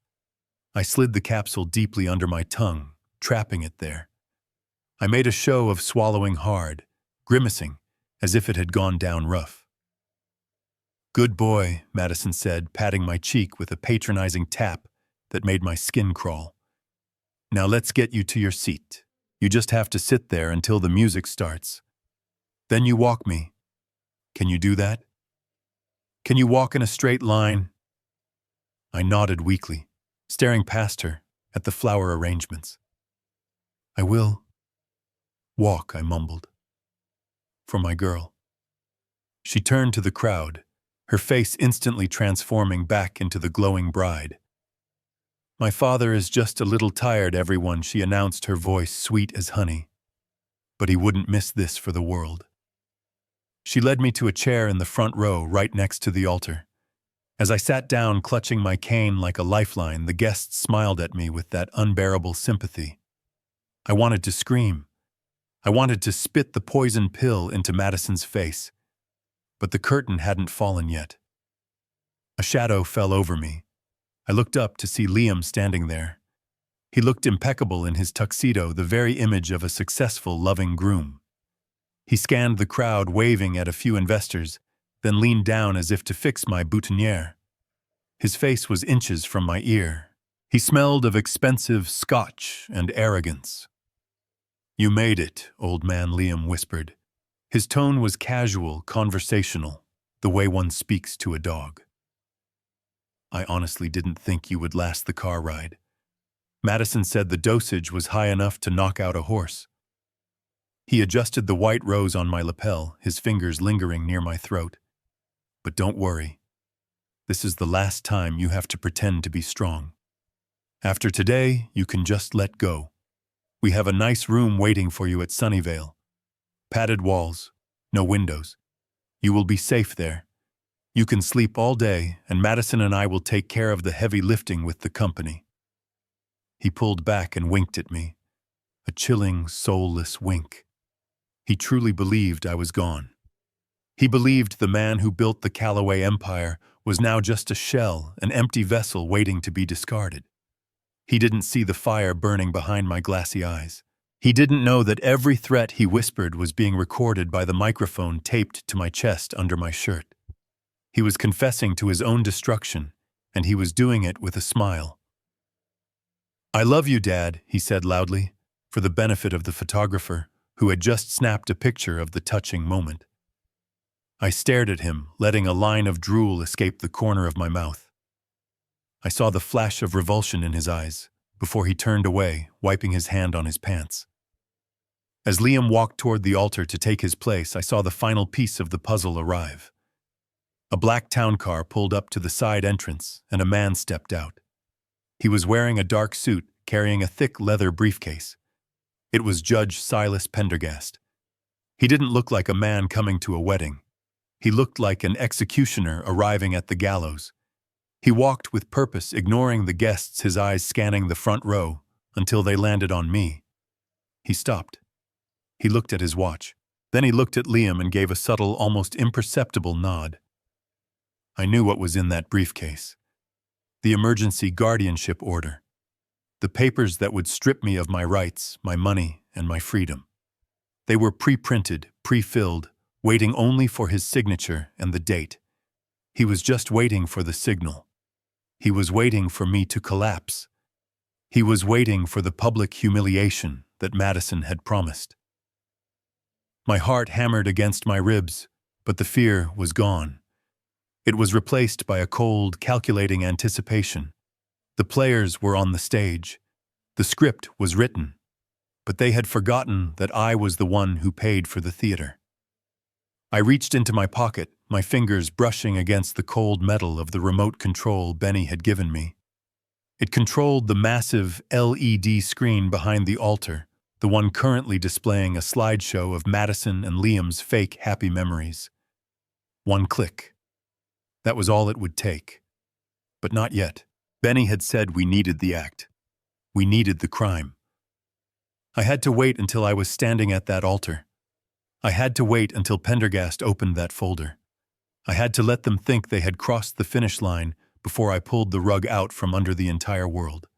I slid the capsule deeply under my tongue, trapping it there. I made a show of swallowing hard, grimacing, as if it had gone down rough. "Good boy," Madison said, patting my cheek with a patronizing tap that made my skin crawl. "Now let's get you to your seat. You just have to sit there until the music starts. Then you walk me. Can you do that? Can you walk in a straight line?" I nodded weakly, staring past her at the flower arrangements. "I will walk," I mumbled. "For my girl." She turned to the crowd, her face instantly transforming back into the glowing bride. "My father is just a little tired, everyone," she announced, her voice sweet as honey. "But he wouldn't miss this for the world." She led me to a chair in the front row, right next to the altar. As I sat down, clutching my cane like a lifeline, the guests smiled at me with that unbearable sympathy. I wanted to scream. I wanted to spit the poison pill into Madison's face. But the curtain hadn't fallen yet. A shadow fell over me. I looked up to see Liam standing there. He looked impeccable in his tuxedo, the very image of a successful, loving groom. He scanned the crowd, waving at a few investors, then leaned down as if to fix my boutonniere. His face was inches from my ear. He smelled of expensive scotch and arrogance. "You made it," old man Liam whispered. His tone was casual, conversational, the way one speaks to a dog. "I honestly didn't think you would last the car ride. Madison said the dosage was high enough to knock out a horse." He adjusted the white rose on my lapel, his fingers lingering near my throat. "But don't worry. This is the last time you have to pretend to be strong. After today, you can just let go. We have a nice room waiting for you at Sunnyvale. Padded walls, no windows. You will be safe there. You can sleep all day, and Madison and I will take care of the heavy lifting with the company." He pulled back and winked at me. A chilling, soulless wink. He truly believed I was gone. He believed the man who built the Callaway empire was now just a shell, an empty vessel waiting to be discarded. He didn't see the fire burning behind my glassy eyes. He didn't know that every threat he whispered was being recorded by the microphone taped to my chest under my shirt. He was confessing to his own destruction, and he was doing it with a smile. "I love you, Dad," he said loudly, for the benefit of the photographer, who had just snapped a picture of the touching moment. I stared at him, letting a line of drool escape the corner of my mouth. I saw the flash of revulsion in his eyes, before he turned away, wiping his hand on his pants. As Liam walked toward the altar to take his place, I saw the final piece of the puzzle arrive. A black town car pulled up to the side entrance, and a man stepped out. He was wearing a dark suit, carrying a thick leather briefcase. It was Judge Silas Pendergast. He didn't look like a man coming to a wedding. He looked like an executioner arriving at the gallows. He walked with purpose, ignoring the guests, his eyes scanning the front row, until they landed on me. He stopped. He looked at his watch. Then he looked at Liam and gave a subtle, almost imperceptible nod. I knew what was in that briefcase. The emergency guardianship order. The papers that would strip me of my rights, my money, and my freedom. They were pre-printed, pre-filled, waiting only for his signature and the date. He was just waiting for the signal. He was waiting for me to collapse. He was waiting for the public humiliation that Madison had promised. My heart hammered against my ribs, but the fear was gone. It was replaced by a cold, calculating anticipation. The players were on the stage. The script was written, but they had forgotten that I was the one who paid for the theater. I reached into my pocket, my fingers brushing against the cold metal of the remote control Benny had given me. It controlled the massive LED screen behind the altar, the one currently displaying a slideshow of Madison and Liam's fake happy memories. One click. That was all it would take. But not yet. Benny had said we needed the act. We needed the crime. I had to wait until I was standing at that altar. I had to wait until Pendergast opened that folder. I had to let them think they had crossed the finish line before I pulled the rug out from under the entire world.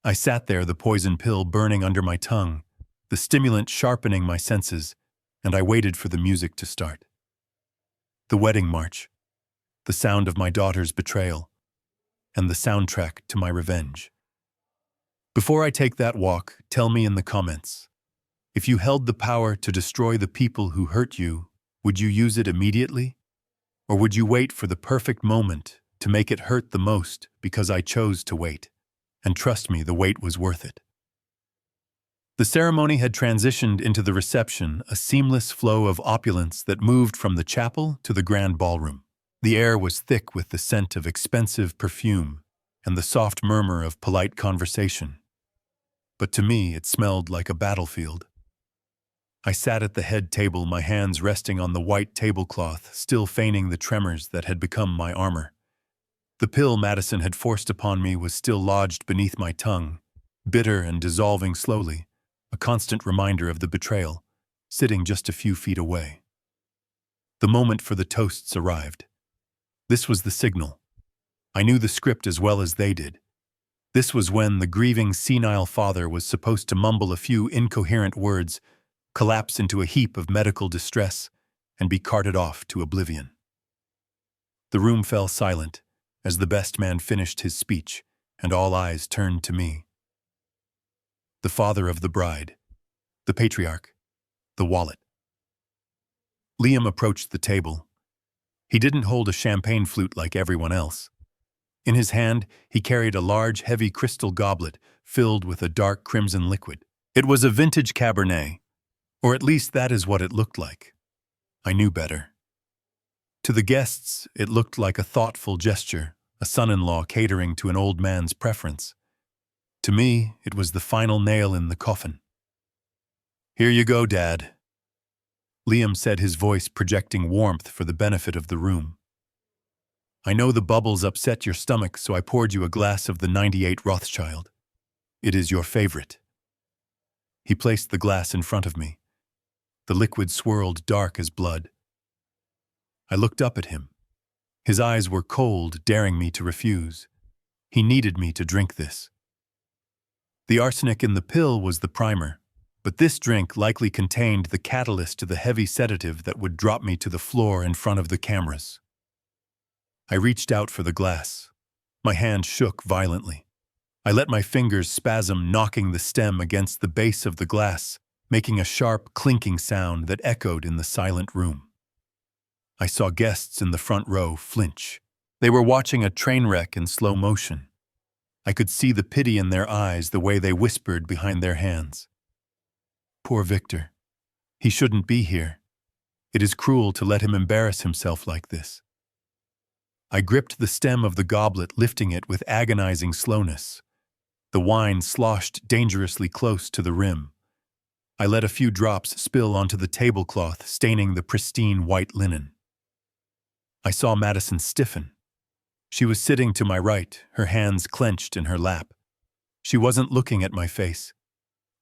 I sat there, the poison pill burning under my tongue, the stimulant sharpening my senses, and I waited for the music to start. The wedding march, the sound of my daughter's betrayal, and the soundtrack to my revenge. Before I take that walk, tell me in the comments, if you held the power to destroy the people who hurt you, would you use it immediately? Or would you wait for the perfect moment to make it hurt the most because I chose to wait? And trust me, the wait was worth it. The ceremony had transitioned into the reception, a seamless flow of opulence that moved from the chapel to the grand ballroom. The air was thick with the scent of expensive perfume and the soft murmur of polite conversation. But to me, it smelled like a battlefield. I sat at the head table, my hands resting on the white tablecloth, still feigning the tremors that had become my armor. The pill Madison had forced upon me was still lodged beneath my tongue, bitter and dissolving slowly, a constant reminder of the betrayal, sitting just a few feet away. The moment for the toasts arrived. This was the signal. I knew the script as well as they did. This was when the grieving senile father was supposed to mumble a few incoherent words, collapse into a heap of medical distress, and be carted off to oblivion. The room fell silent as the best man finished his speech, and all eyes turned to me. The father of the bride, the patriarch, the wallet. Liam approached the table. He didn't hold a champagne flute like everyone else. In his hand, he carried a large, heavy crystal goblet filled with a dark crimson liquid. It was a vintage Cabernet, or at least that is what it looked like. I knew better. To the guests, it looked like a thoughtful gesture, a son-in-law catering to an old man's preference. To me, it was the final nail in the coffin. "Here you go, Dad," Liam said, his voice projecting warmth for the benefit of the room. "I know the bubbles upset your stomach, so I poured you a glass of the '98 Rothschild. It is your favorite." He placed the glass in front of me. The liquid swirled dark as blood. I looked up at him. His eyes were cold, daring me to refuse. He needed me to drink this. The arsenic in the pill was the primer, But this drink likely contained the catalyst to the heavy sedative that would drop me to the floor in front of the cameras. I reached out for the glass. My hand shook violently. I let my fingers spasm, knocking the stem against the base of the glass, making a sharp, clinking sound that echoed in the silent room. I saw guests in the front row flinch. They were watching a train wreck in slow motion. I could see the pity in their eyes, the way they whispered behind their hands. Poor Victor. He shouldn't be here. It is cruel to let him embarrass himself like this. I gripped the stem of the goblet, lifting it with agonizing slowness. The wine sloshed dangerously close to the rim. I let a few drops spill onto the tablecloth, staining the pristine white linen. I saw Madison stiffen. She was sitting to my right, her hands clenched in her lap. She wasn't looking at my face.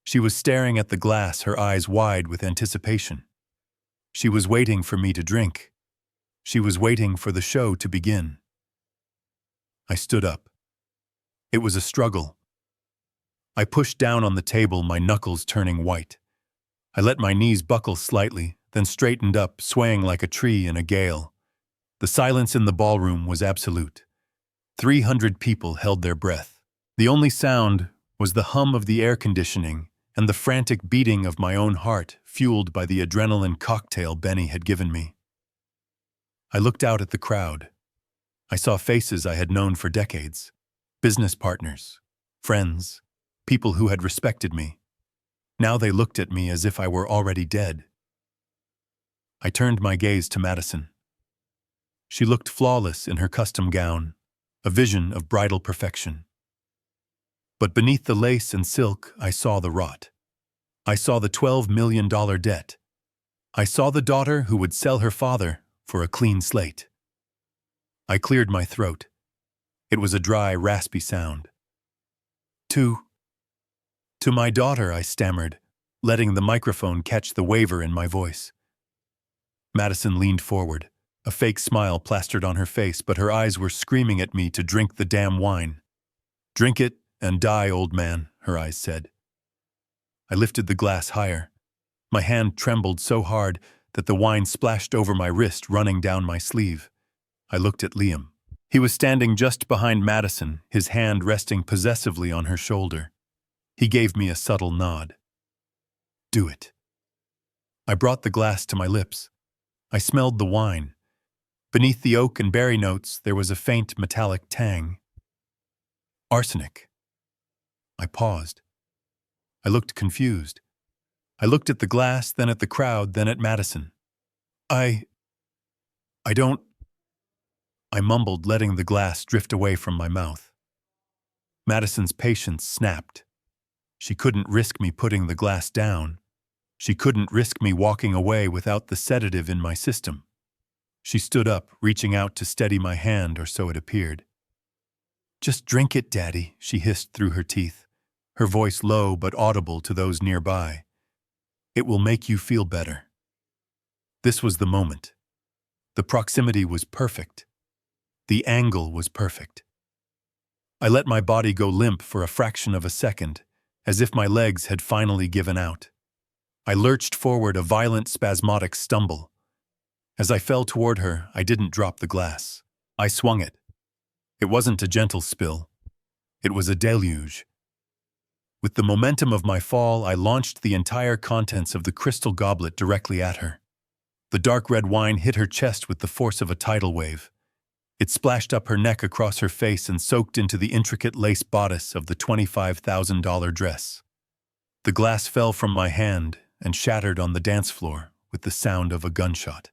She was staring at the glass, her eyes wide with anticipation. She was waiting for me to drink. She was waiting for the show to begin. I stood up. It was a struggle. I pushed down on the table, my knuckles turning white. I let my knees buckle slightly, then straightened up, swaying like a tree in a gale. The silence in the ballroom was absolute. 300 people held their breath. The only sound was the hum of the air conditioning and the frantic beating of my own heart, fueled by the adrenaline cocktail Benny had given me. I looked out at the crowd. I saw faces I had known for decades. Business partners, friends, people who had respected me. Now they looked at me as if I were already dead. I turned my gaze to Madison. She looked flawless in her custom gown, a vision of bridal perfection. But beneath the lace and silk, I saw the rot. I saw the $12 million debt. I saw the daughter who would sell her father for a clean slate. I cleared my throat. It was a dry, raspy sound. To my daughter, I stammered, letting the microphone catch the waver in my voice. Madison leaned forward, a fake smile plastered on her face, but her eyes were screaming at me to drink the damn wine. Drink it and die, old man, her eyes said. I lifted the glass higher. My hand trembled so hard that the wine splashed over my wrist, running down my sleeve. I looked at Liam. He was standing just behind Madison, his hand resting possessively on her shoulder. He gave me a subtle nod. Do it. I brought the glass to my lips. I smelled the wine. Beneath the oak and berry notes, there was a faint metallic tang. Arsenic. I paused. I looked confused. I looked at the glass, then at the crowd, then at Madison. I don't... I mumbled, letting the glass drift away from my mouth. Madison's patience snapped. She couldn't risk me putting the glass down. She couldn't risk me walking away without the sedative in my system. She stood up, reaching out to steady my hand, or so it appeared. Just drink it, Daddy, she hissed through her teeth, her voice low but audible to those nearby. It will make you feel better. This was the moment. The proximity was perfect. The angle was perfect. I let my body go limp for a fraction of a second, as if my legs had finally given out. I lurched forward, a violent, spasmodic stumble. As I fell toward her, I didn't drop the glass. I swung it. It wasn't a gentle spill. It was a deluge. With the momentum of my fall, I launched the entire contents of the crystal goblet directly at her. The dark red wine hit her chest with the force of a tidal wave. It splashed up her neck, across her face, and soaked into the intricate lace bodice of the $25,000 dress. The glass fell from my hand and shattered on the dance floor with the sound of a gunshot.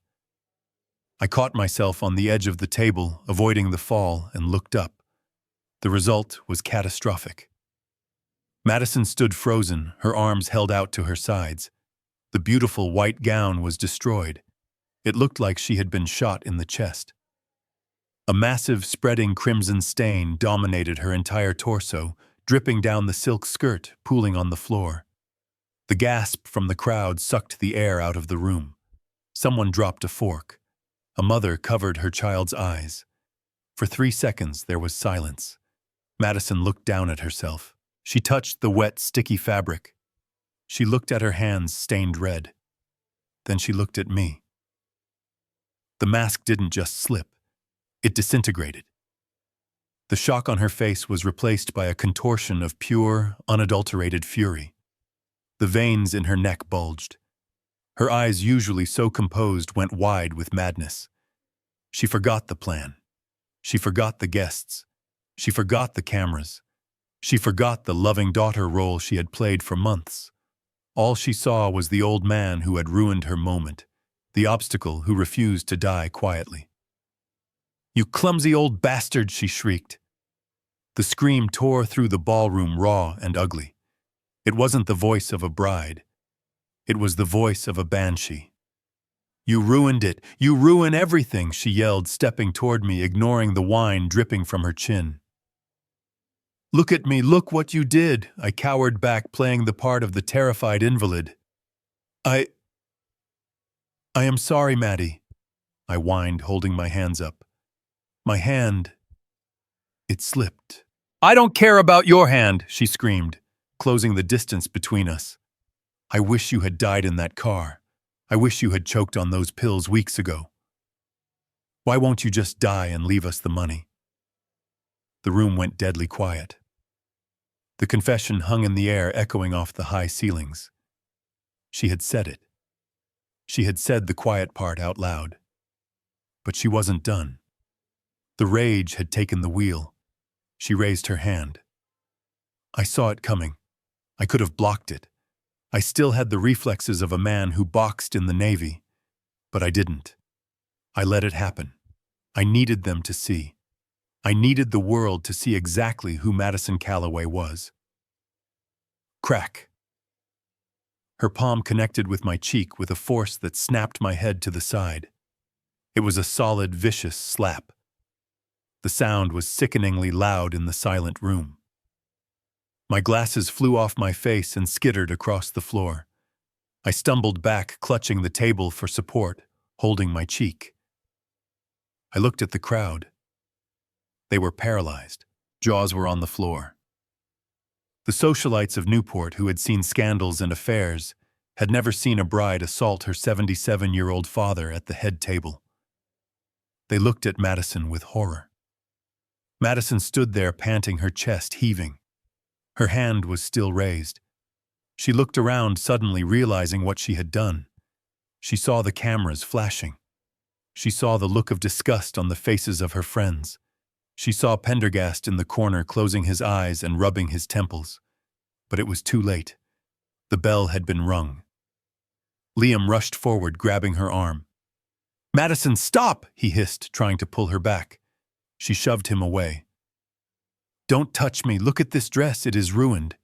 I caught myself on the edge of the table, avoiding the fall, and looked up. The result was catastrophic. Madison stood frozen, her arms held out to her sides. The beautiful white gown was destroyed. It looked like she had been shot in the chest. A massive, spreading crimson stain dominated her entire torso, dripping down the silk skirt, pooling on the floor. The gasp from the crowd sucked the air out of the room. Someone dropped a fork. A mother covered her child's eyes. For 3 seconds, there was silence. Madison looked down at herself. She touched the wet, sticky fabric. She looked at her hands stained red. Then she looked at me. The mask didn't just slip, it disintegrated. The shock on her face was replaced by a contortion of pure, unadulterated fury. The veins in her neck bulged. Her eyes, usually so composed, went wide with madness. She forgot the plan. She forgot the guests. She forgot the cameras. She forgot the loving daughter role she had played for months. All she saw was the old man who had ruined her moment, the obstacle who refused to die quietly. "You clumsy old bastard!" she shrieked. The scream tore through the ballroom raw and ugly. It wasn't the voice of a bride. It was the voice of a banshee. "You ruined it! You ruin everything!" she yelled, stepping toward me, ignoring the wine dripping from her chin. "Look at me! Look what you did!" I cowered back, playing the part of the terrified invalid. I am sorry, Maddie," I whined, holding my hands up. My hand, it slipped. "I don't care about your hand," she screamed, closing the distance between us. "I wish you had died in that car. I wish you had choked on those pills weeks ago. Why won't you just die and leave us the money?" The room went deadly quiet. The confession hung in the air, echoing off the high ceilings. She had said it. She had said the quiet part out loud. But she wasn't done. The rage had taken the wheel. She raised her hand. I saw it coming. I could have blocked it. I still had the reflexes of a man who boxed in the Navy. But I didn't. I let it happen. I needed them to see. I needed the world to see exactly who Madison Calloway was. Crack. Her palm connected with my cheek with a force that snapped my head to the side. It was a solid, vicious slap. The sound was sickeningly loud in the silent room. My glasses flew off my face and skittered across the floor. I stumbled back, clutching the table for support, holding my cheek. I looked at the crowd. They were paralyzed. Jaws were on the floor. The socialites of Newport, who had seen scandals and affairs, had never seen a bride assault her 77-year-old father at the head table. They looked at Madison with horror. Madison stood there, panting, her chest heaving. Her hand was still raised. She looked around, suddenly realizing what she had done. She saw the cameras flashing. She saw the look of disgust on the faces of her friends. She saw Pendergast in the corner, closing his eyes and rubbing his temples. But it was too late. The bell had been rung. Liam rushed forward, grabbing her arm. "Madison, stop!" he hissed, trying to pull her back. She shoved him away. "Don't touch me. Look at this dress. It is ruined."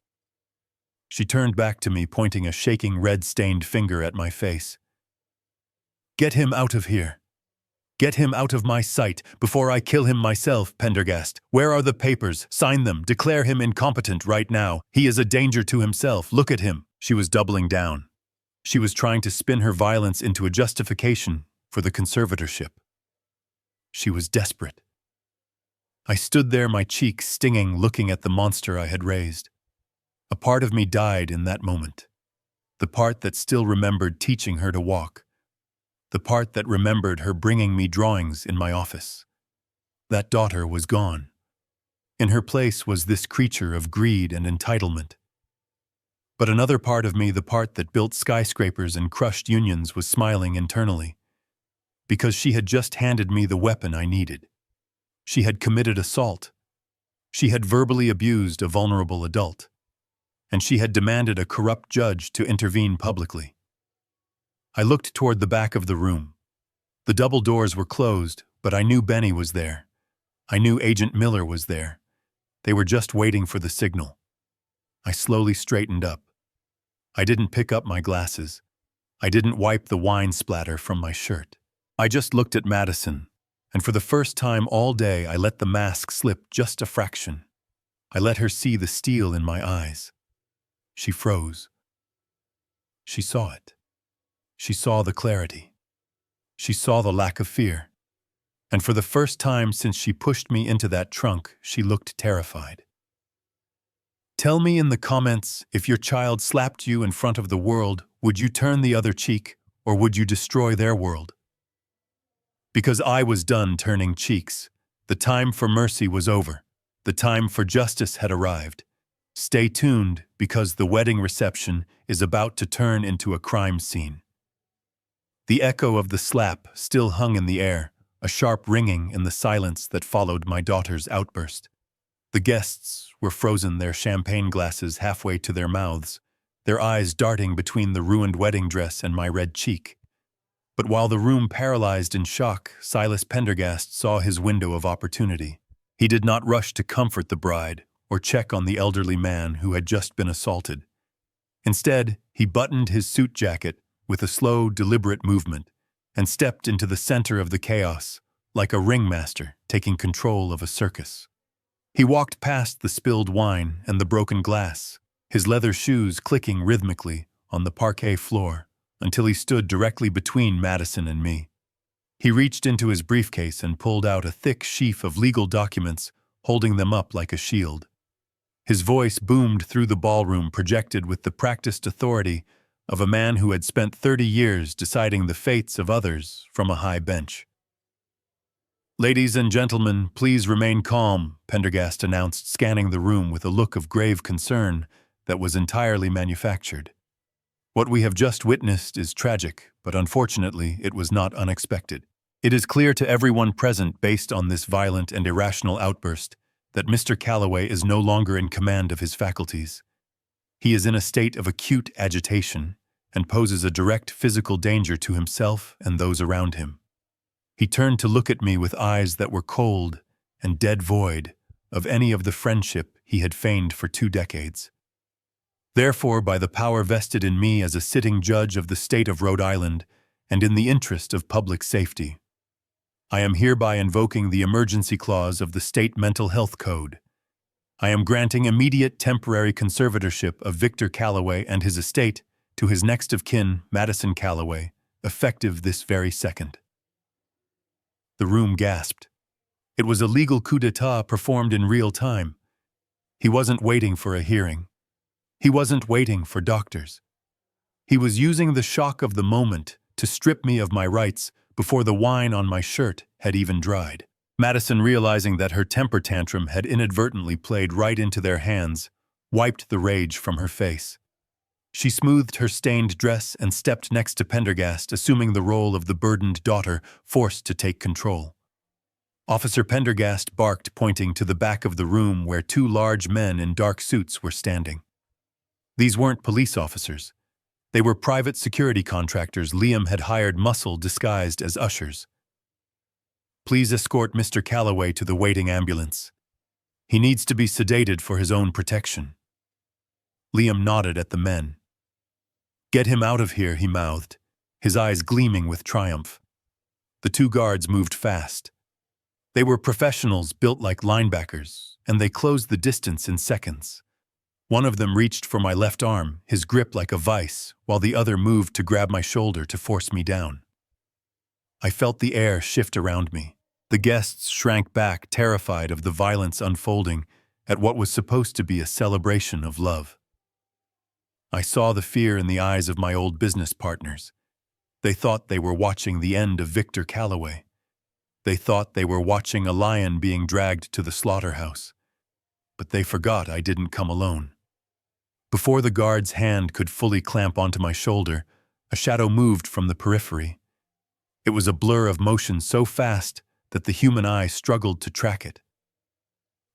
She turned back to me, pointing a shaking, red-stained finger at my face. "Get him out of here. Get him out of my sight before I kill him myself, Pendergast. Where are the papers? Sign them. Declare him incompetent right now. He is a danger to himself. Look at him." She was doubling down. She was trying to spin her violence into a justification for the conservatorship. She was desperate. I stood there, my cheek stinging, looking at the monster I had raised. A part of me died in that moment. The part that still remembered teaching her to walk. The part that remembered her bringing me drawings in my office. That daughter was gone. In her place was this creature of greed and entitlement. But another part of me, the part that built skyscrapers and crushed unions, was smiling internally. Because she had just handed me the weapon I needed. She had committed assault. She had verbally abused a vulnerable adult. And she had demanded a corrupt judge to intervene publicly. I looked toward the back of the room. The double doors were closed, but I knew Benny was there. I knew Agent Miller was there. They were just waiting for the signal. I slowly straightened up. I didn't pick up my glasses. I didn't wipe the wine splatter from my shirt. I just looked at Madison, and for the first time all day I let the mask slip just a fraction. I let her see the steel in my eyes. She froze. She saw it. She saw the clarity. She saw the lack of fear. And for the first time since she pushed me into that trunk, she looked terrified. Tell me in the comments, if your child slapped you in front of the world, would you turn the other cheek or would you destroy their world? Because I was done turning cheeks. The time for mercy was over. The time for justice had arrived. Stay tuned, because the wedding reception is about to turn into a crime scene. The echo of the slap still hung in the air, a sharp ringing in the silence that followed my daughter's outburst. The guests were frozen, their champagne glasses halfway to their mouths, their eyes darting between the ruined wedding dress and my red cheek. But while the room paralyzed in shock, Silas Pendergast saw his window of opportunity. He did not rush to comfort the bride or check on the elderly man who had just been assaulted. Instead, he buttoned his suit jacket with a slow, deliberate movement and stepped into the center of the chaos, like a ringmaster taking control of a circus. He walked past the spilled wine and the broken glass, his leather shoes clicking rhythmically on the parquet floor, until he stood directly between Madison and me. He reached into his briefcase and pulled out a thick sheaf of legal documents, holding them up like a shield. His voice boomed through the ballroom, projected with the practiced authority of a man who had spent 30 years deciding the fates of others from a high bench. "Ladies and gentlemen, please remain calm," Pendergast announced, scanning the room with a look of grave concern that was entirely manufactured. "What we have just witnessed is tragic, but unfortunately it was not unexpected. It is clear to everyone present, based on this violent and irrational outburst, that Mr. Calloway is no longer in command of his faculties. He is in a state of acute agitation and poses a direct physical danger to himself and those around him." He turned to look at me with eyes that were cold and dead void of any of the friendship he had feigned for 2 decades. "Therefore, by the power vested in me as a sitting judge of the state of Rhode Island, and in the interest of public safety, I am hereby invoking the emergency clause of the State Mental Health Code. I am granting immediate temporary conservatorship of Victor Calloway and his estate to his next of kin, Madison Calloway, effective this very second." The room gasped. It was a legal coup d'etat performed in real time. He wasn't waiting for a hearing. He wasn't waiting for doctors. He was using the shock of the moment to strip me of my rights before the wine on my shirt had even dried. Madison, realizing that her temper tantrum had inadvertently played right into their hands, wiped the rage from her face. She smoothed her stained dress and stepped next to Pendergast, assuming the role of the burdened daughter forced to take control. Officer Pendergast barked, pointing to the back of the room where 2 large men in dark suits were standing. These weren't police officers. They were private security contractors Liam had hired, muscle disguised as ushers. "Please escort Mr. Calloway to the waiting ambulance. He needs to be sedated for his own protection." Liam nodded at the men. "Get him out of here," he mouthed, his eyes gleaming with triumph. The 2 guards moved fast. They were professionals built like linebackers, and they closed the distance in seconds. One of them reached for my left arm, his grip like a vice, while the other moved to grab my shoulder to force me down. I felt the air shift around me. The guests shrank back, terrified of the violence unfolding at what was supposed to be a celebration of love. I saw the fear in the eyes of my old business partners. They thought they were watching the end of Victor Calloway. They thought they were watching a lion being dragged to the slaughterhouse. But they forgot I didn't come alone. Before the guard's hand could fully clamp onto my shoulder, a shadow moved from the periphery. It was a blur of motion so fast that the human eye struggled to track it.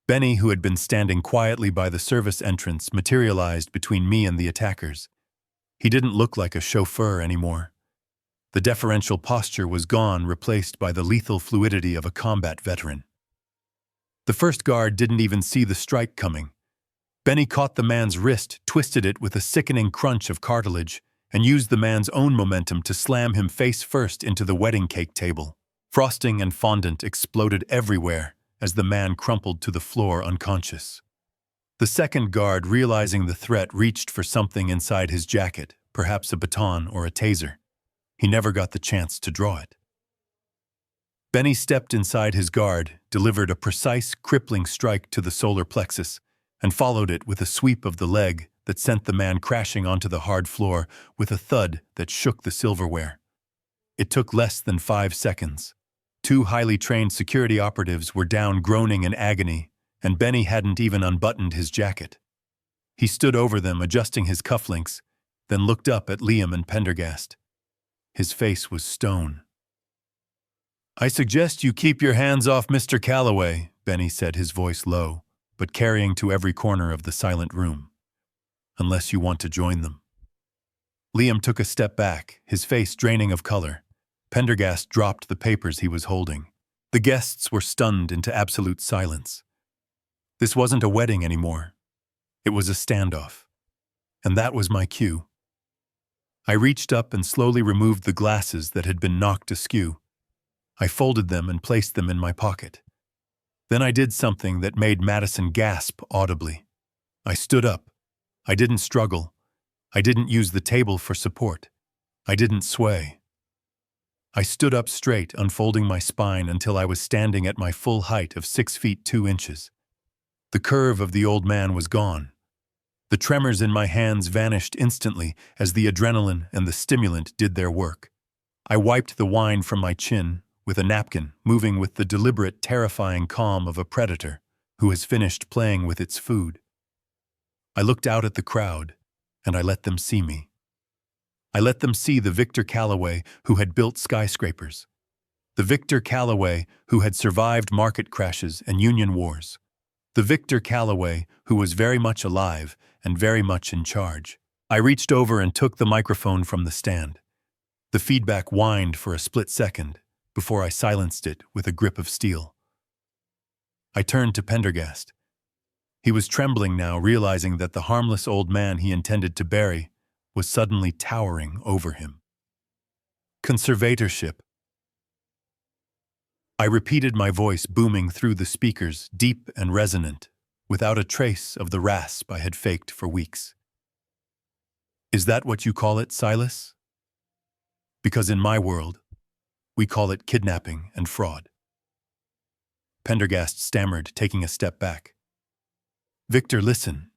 Benny, who had been standing quietly by the service entrance, materialized between me and the attackers. He didn't look like a chauffeur anymore. The deferential posture was gone, replaced by the lethal fluidity of a combat veteran. The first guard didn't even see the strike coming. Benny caught the man's wrist, twisted it with a sickening crunch of cartilage, and used the man's own momentum to slam him face first into the wedding cake table. Frosting and fondant exploded everywhere as the man crumpled to the floor unconscious. The second guard, realizing the threat, reached for something inside his jacket, perhaps a baton or a taser. He never got the chance to draw it. Benny stepped inside his guard, delivered a precise, crippling strike to the solar plexus, and followed it with a sweep of the leg that sent the man crashing onto the hard floor with a thud that shook the silverware. It took less than 5 seconds. 2 highly trained security operatives were down groaning in agony, and Benny hadn't even unbuttoned his jacket. He stood over them, adjusting his cufflinks, then looked up at Liam and Pendergast. His face was stone. "I suggest you keep your hands off Mr. Calloway," Benny said, his voice low, but carrying to every corner of the silent room. "Unless you want to join them." Liam took a step back, his face draining of color. Pendergast dropped the papers he was holding. The guests were stunned into absolute silence. This wasn't a wedding anymore. It was a standoff. And that was my cue. I reached up and slowly removed the glasses that had been knocked askew. I folded them and placed them in my pocket. Then I did something that made Madison gasp audibly. I stood up. I didn't struggle. I didn't use the table for support. I didn't sway. I stood up straight, unfolding my spine until I was standing at my full height of 6 feet 2 inches. The curve of the old man was gone. The tremors in my hands vanished instantly as the adrenaline and the stimulant did their work. I wiped the wine from my chin with a napkin, moving with the deliberate, terrifying calm of a predator who has finished playing with its food. I looked out at the crowd, and I let them see me. I let them see the Victor Calloway who had built skyscrapers. The Victor Calloway who had survived market crashes and union wars. The Victor Calloway who was very much alive and very much in charge. I reached over and took the microphone from the stand. The feedback whined for a split second before I silenced it with a grip of steel. I turned to Pendergast. He was trembling now, realizing that the harmless old man he intended to bury was suddenly towering over him. Conservatorship. I repeated, my voice booming through the speakers, deep and resonant, without a trace of the rasp I had faked for weeks. Is that what you call it, Silas? Because in my world, we call it kidnapping and fraud. Pendergast stammered, taking a step back. Victor, listen.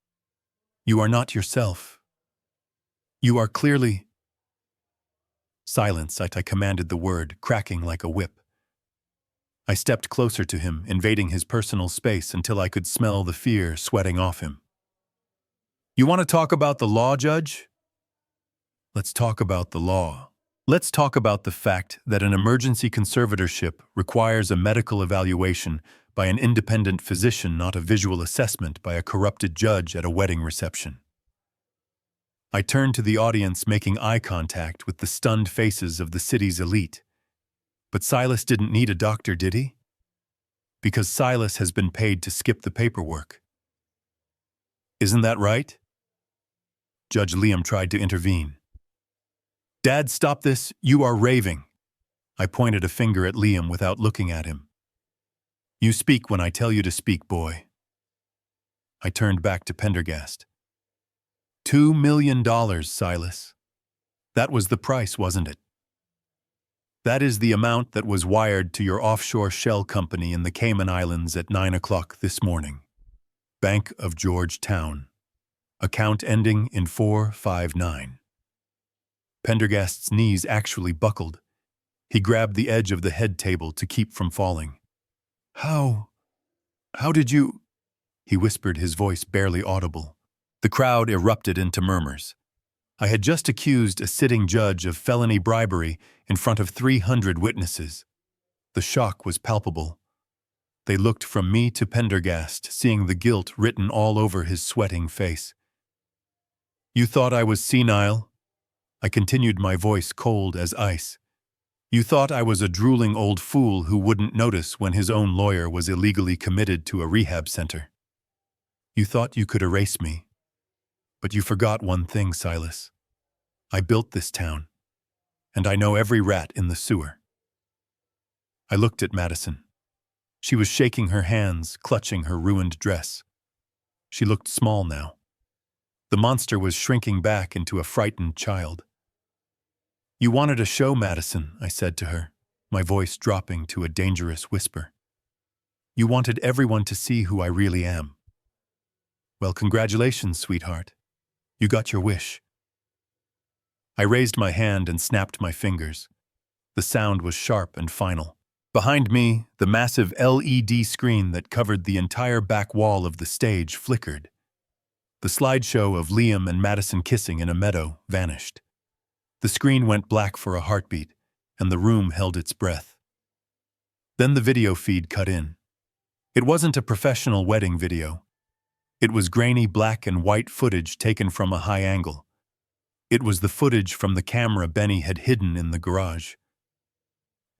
You are not yourself. You are clearly... Silence, I commanded the word, cracking like a whip. I stepped closer to him, invading his personal space until I could smell the fear sweating off him. You want to talk about the law, Judge? Let's talk about the law. Let's talk about the fact that an emergency conservatorship requires a medical evaluation by an independent physician, not a visual assessment by a corrupted judge at a wedding reception. I turned to the audience, making eye contact with the stunned faces of the city's elite. But Silas didn't need a doctor, did he? Because Silas has been paid to skip the paperwork. Isn't that right? Judge Liam tried to intervene. Dad, stop this. You are raving. I pointed a finger at Liam without looking at him. You speak when I tell you to speak, boy. I turned back to Pendergast. $2 million, Silas. That was the price, wasn't it? That is the amount that was wired to your offshore shell company in the Cayman Islands at 9 o'clock this morning. Bank of Georgetown. Account ending in 459. Pendergast's knees actually buckled. He grabbed the edge of the head table to keep from falling. How did you... He whispered, his voice barely audible. The crowd erupted into murmurs. I had just accused a sitting judge of felony bribery in front of 300 witnesses. The shock was palpable. They looked from me to Pendergast, seeing the guilt written all over his sweating face. You thought I was senile? I continued, my voice cold as ice. You thought I was a drooling old fool who wouldn't notice when his own lawyer was illegally committed to a rehab center. You thought you could erase me. But you forgot one thing, Silas. I built this town, and I know every rat in the sewer. I looked at Madison. She was shaking her hands, clutching her ruined dress. She looked small now. The monster was shrinking back into a frightened child. You wanted a show, Madison, I said to her, my voice dropping to a dangerous whisper. You wanted everyone to see who I really am. Well, congratulations, sweetheart. You got your wish. I raised my hand and snapped my fingers. The sound was sharp and final. Behind me, the massive LED screen that covered the entire back wall of the stage flickered. The slideshow of Liam and Madison kissing in a meadow vanished. The screen went black for a heartbeat, and the room held its breath. Then the video feed cut in. It wasn't a professional wedding video. It was grainy black and white footage taken from a high angle. It was the footage from the camera Benny had hidden in the garage.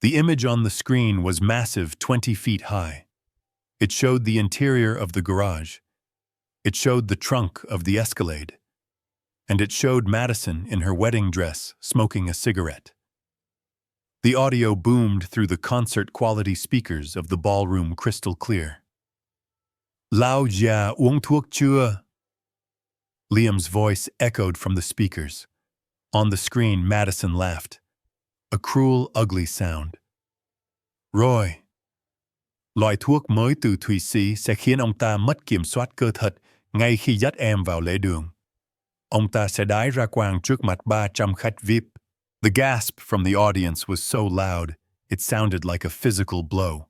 The image on the screen was massive, 20 feet high. It showed the interior of the garage. It showed the trunk of the Escalade. And it showed Madison in her wedding dress smoking a cigarette. The audio boomed through the concert-quality speakers of the ballroom crystal clear. Lao già uống thuốc chưa? Liam's voice echoed from the speakers. On the screen, Madison laughed. A cruel, ugly sound. Roy. Loại thuốc mới từ Thụy Sĩ sẽ khiến ông ta mất kiểm soát cơ thể ngay khi dắt em vào lễ đường. Ông ta sẽ đái ra quang trước mặt 300 khách VIP. The gasp from the audience was so loud, it sounded like a physical blow.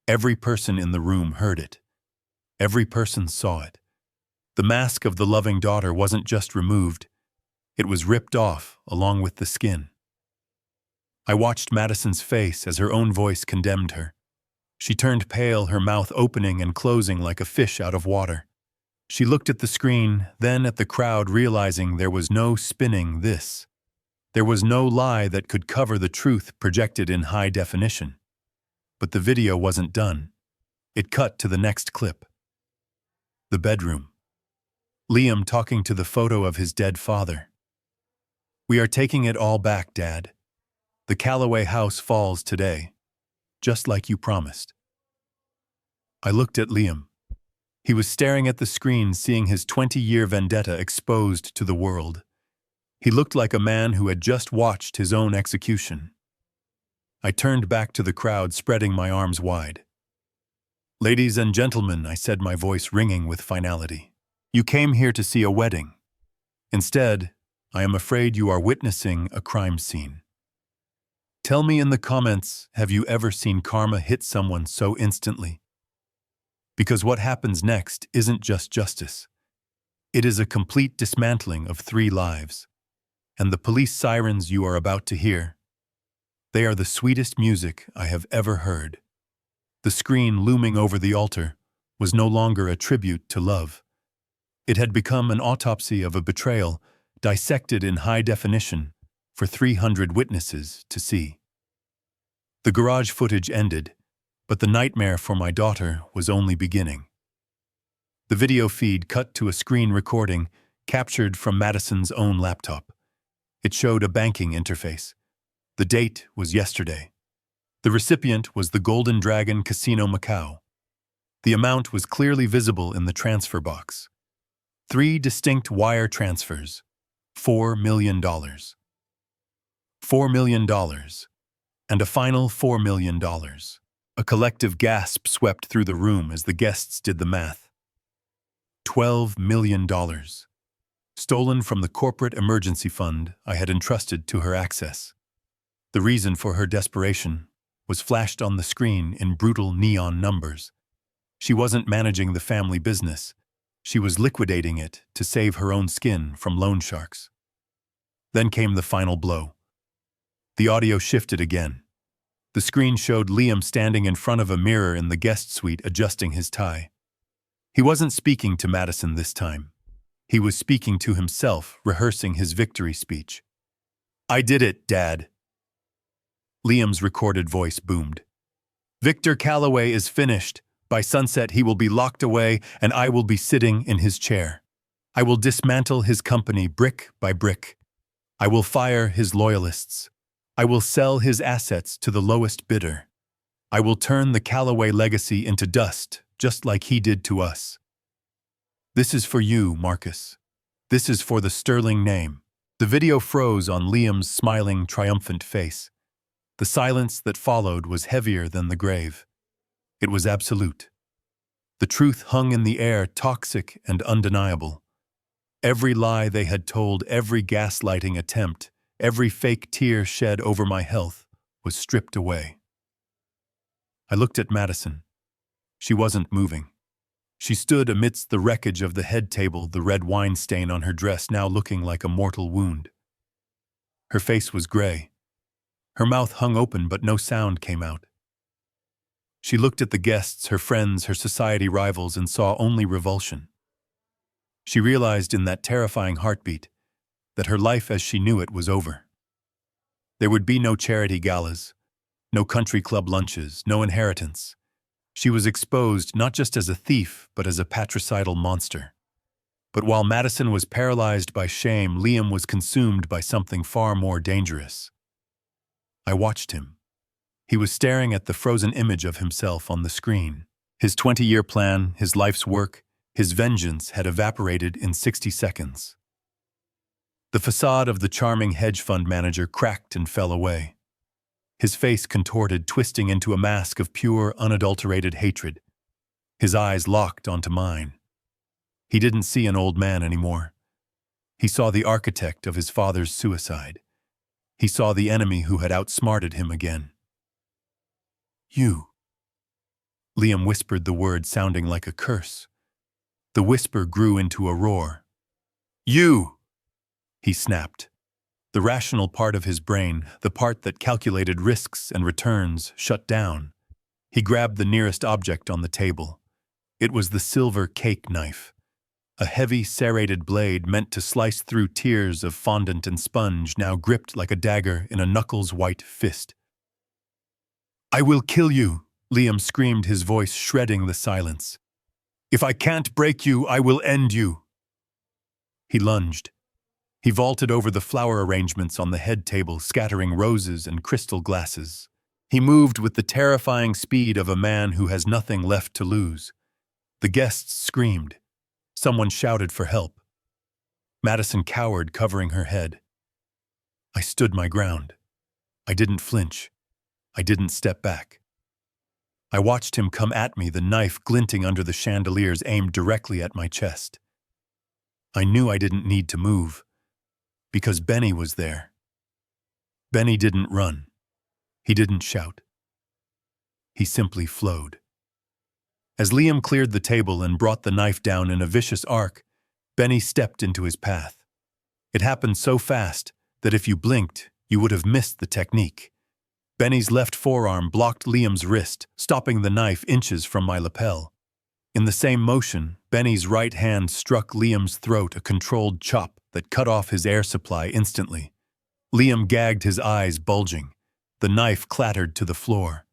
Every person in the room heard it. Every person saw it. The mask of the loving daughter wasn't just removed, it was ripped off along with the skin. I watched Madison's face as her own voice condemned her. She turned pale, her mouth opening and closing like a fish out of water. She looked at the screen, then at the crowd, realizing there was no spinning this. There was no lie that could cover the truth projected in high definition. But the video wasn't done. It cut to the next clip. The bedroom. Liam talking to the photo of his dead father. We are taking it all back, Dad. The Calloway house falls today, just like you promised. I looked at Liam. He was staring at the screen, seeing his 20-year vendetta exposed to the world. He looked like a man who had just watched his own execution. I turned back to the crowd, spreading my arms wide. Ladies and gentlemen, I said, my voice ringing with finality. You came here to see a wedding. Instead, I am afraid you are witnessing a crime scene. Tell me in the comments, have you ever seen karma hit someone so instantly? Because what happens next isn't just justice. It is a complete dismantling of 3 lives. And the police sirens you are about to hear, they are the sweetest music I have ever heard. The screen looming over the altar was no longer a tribute to love. It had become an autopsy of a betrayal, dissected in high definition for 300 witnesses to see. The garage footage ended, but the nightmare for my daughter was only beginning. The video feed cut to a screen recording captured from Madison's own laptop. It showed a banking interface. The date was yesterday. The recipient was the Golden Dragon Casino Macau. The amount was clearly visible in the transfer box. 3 distinct wire transfers. $4 million. $4 million. And a final $4 million. A collective gasp swept through the room as the guests did the math. $12 million. Stolen from the corporate emergency fund I had entrusted to her access. The reason for her desperation was flashed on the screen in brutal neon numbers. She wasn't managing the family business. She was liquidating it to save her own skin from loan sharks. Then came the final blow. The audio shifted again. The screen showed Liam standing in front of a mirror in the guest suite adjusting his tie. He wasn't speaking to Madison this time. He was speaking to himself, rehearsing his victory speech. I did it, Dad. Liam's recorded voice boomed. Victor Calloway is finished. By sunset he will be locked away and I will be sitting in his chair. I will dismantle his company brick by brick. I will fire his loyalists. I will sell his assets to the lowest bidder. I will turn the Calloway legacy into dust, just like he did to us. This is for you, Marcus. This is for the sterling name. The video froze on Liam's smiling, triumphant face. The silence that followed was heavier than the grave. It was absolute. The truth hung in the air, toxic and undeniable. Every lie they had told, every gaslighting attempt, every fake tear shed over my health was stripped away. I looked at Madison. She wasn't moving. She stood amidst the wreckage of the head table, the red wine stain on her dress now looking like a mortal wound. Her face was gray. Her mouth hung open, but no sound came out. She looked at the guests, her friends, her society rivals, and saw only revulsion. She realized in that terrifying heartbeat that her life as she knew it was over. There would be no charity galas, no country club lunches, no inheritance. She was exposed not just as a thief, but as a patricidal monster. But while Madison was paralyzed by shame, Liam was consumed by something far more dangerous. I watched him. He was staring at the frozen image of himself on the screen. His 20-year plan, his life's work, his vengeance had evaporated in 60 seconds. The facade of the charming hedge fund manager cracked and fell away. His face contorted, twisting into a mask of pure, unadulterated hatred. His eyes locked onto mine. He didn't see an old man anymore. He saw the architect of his father's suicide. He saw the enemy who had outsmarted him again. "You." Liam whispered the word, sounding like a curse. The whisper grew into a roar. "You!" he snapped. The rational part of his brain, the part that calculated risks and returns, shut down. He grabbed the nearest object on the table. It was the silver cake knife, a heavy, serrated blade meant to slice through tiers of fondant and sponge, now gripped like a dagger in a knuckles-white fist. "I will kill you," Liam screamed, his voice shredding the silence. "If I can't break you, I will end you." He lunged. He vaulted over the flower arrangements on the head table, scattering roses and crystal glasses. He moved with the terrifying speed of a man who has nothing left to lose. The guests screamed. Someone shouted for help. Madison cowered, covering her head. I stood my ground. I didn't flinch. I didn't step back. I watched him come at me, the knife glinting under the chandeliers aimed directly at my chest. I knew I didn't need to move, because Benny was there. Benny didn't run. He didn't shout. He simply flowed. As Liam cleared the table and brought the knife down in a vicious arc, Benny stepped into his path. It happened so fast that if you blinked, you would have missed the technique. Benny's left forearm blocked Liam's wrist, stopping the knife inches from my lapel. In the same motion, Benny's right hand struck Liam's throat, a controlled chop that cut off his air supply instantly. Liam gagged, his eyes bulging. The knife clattered to the floor.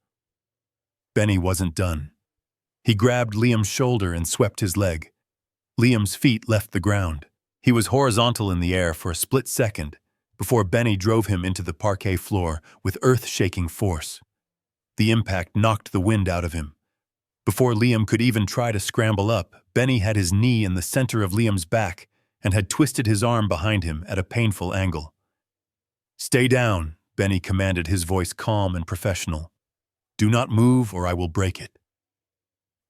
Benny wasn't done. He grabbed Liam's shoulder and swept his leg. Liam's feet left the ground. He was horizontal in the air for a split second before Benny drove him into the parquet floor with earth-shaking force. The impact knocked the wind out of him. Before Liam could even try to scramble up, Benny had his knee in the center of Liam's back and had twisted his arm behind him at a painful angle. "Stay down," Benny commanded, his voice calm and professional. "Do not move or I will break it."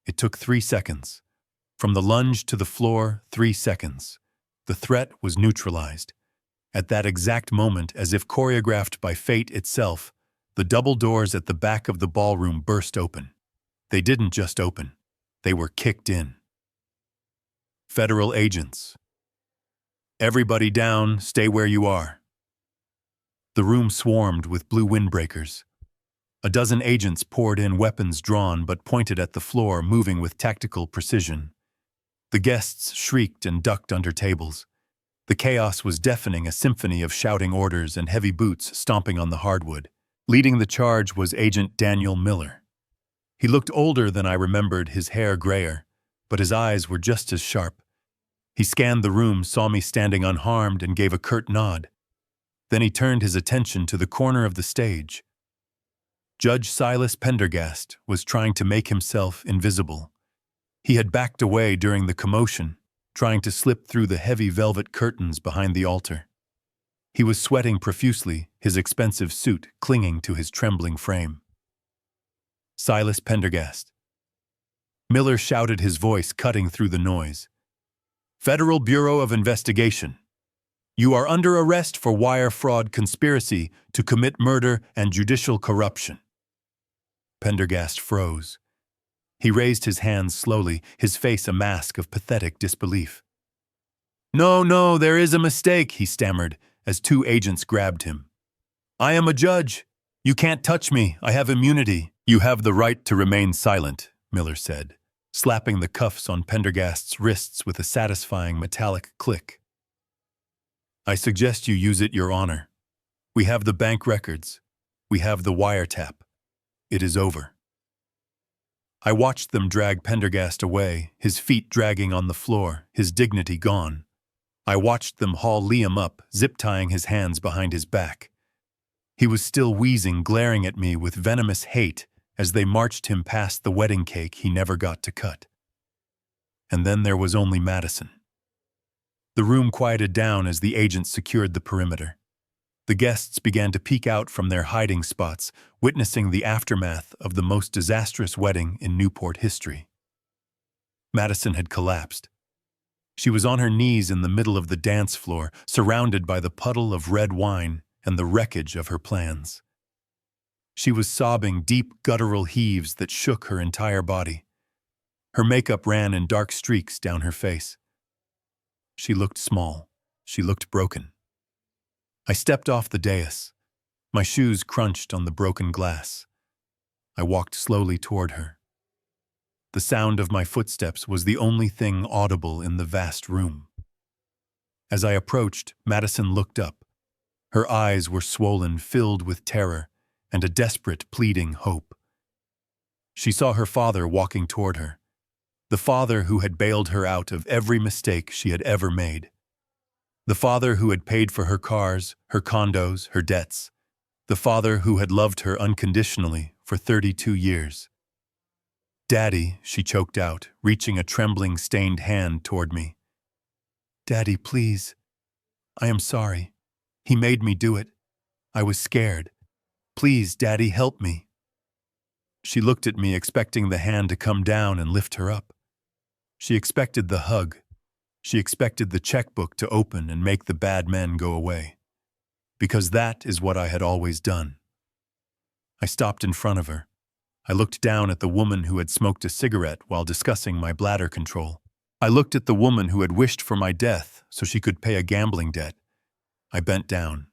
It took 3 seconds. From the lunge to the floor, 3 seconds. The threat was neutralized. At that exact moment, as if choreographed by fate itself, the double doors at the back of the ballroom burst open. They didn't just open. They were kicked in. Federal agents. "Everybody down, stay where you are." The room swarmed with blue windbreakers. A dozen agents poured in, weapons drawn but pointed at the floor, moving with tactical precision. The guests shrieked and ducked under tables. The chaos was deafening, a symphony of shouting orders and heavy boots stomping on the hardwood. Leading the charge was Agent Daniel Miller. He looked older than I remembered, his hair grayer, but his eyes were just as sharp. He scanned the room, saw me standing unharmed, and gave a curt nod. Then he turned his attention to the corner of the stage. Judge Silas Pendergast was trying to make himself invisible. He had backed away during the commotion, trying to slip through the heavy velvet curtains behind the altar. He was sweating profusely, his expensive suit clinging to his trembling frame. Silas Pendergast. Miller shouted, his voice cutting through the noise. Federal Bureau of Investigation. You are under arrest for wire fraud conspiracy to commit murder and judicial corruption. Pendergast froze. He raised his hands slowly, his face a mask of pathetic disbelief. No, there is a mistake, he stammered, as two agents grabbed him. I am a judge. You can't touch me. I have immunity. You have the right to remain silent, Miller said, slapping the cuffs on Pendergast's wrists with a satisfying metallic click. I suggest you use it, Your Honor. We have the bank records. We have the wiretap. It is over. I watched them drag Pendergast away, his feet dragging on the floor, his dignity gone. I watched them haul Liam up, zip-tying his hands behind his back. He was still wheezing, glaring at me with venomous hate as they marched him past the wedding cake he never got to cut. And then there was only Madison. The room quieted down as the agents secured the perimeter. The guests began to peek out from their hiding spots, witnessing the aftermath of the most disastrous wedding in Newport history. Madison had collapsed. She was on her knees in the middle of the dance floor, surrounded by the puddle of red wine and the wreckage of her plans. She was sobbing deep guttural heaves that shook her entire body. Her makeup ran in dark streaks down her face. She looked small. She looked broken. I stepped off the dais. My shoes crunched on the broken glass. I walked slowly toward her. The sound of my footsteps was the only thing audible in the vast room. As I approached, Madison looked up. Her eyes were swollen, filled with terror and a desperate, pleading hope. She saw her father walking toward her, the father who had bailed her out of every mistake she had ever made. The father who had paid for her cars, her condos, her debts. The father who had loved her unconditionally for 32 years. Daddy, she choked out, reaching a trembling, stained hand toward me. Daddy, please. I am sorry. He made me do it. I was scared. Please, Daddy, help me. She looked at me, expecting the hand to come down and lift her up. She expected the hug. She expected the checkbook to open and make the bad men go away. Because that is what I had always done. I stopped in front of her. I looked down at the woman who had smoked a cigarette while discussing my bladder control. I looked at the woman who had wished for my death so she could pay a gambling debt. I bent down.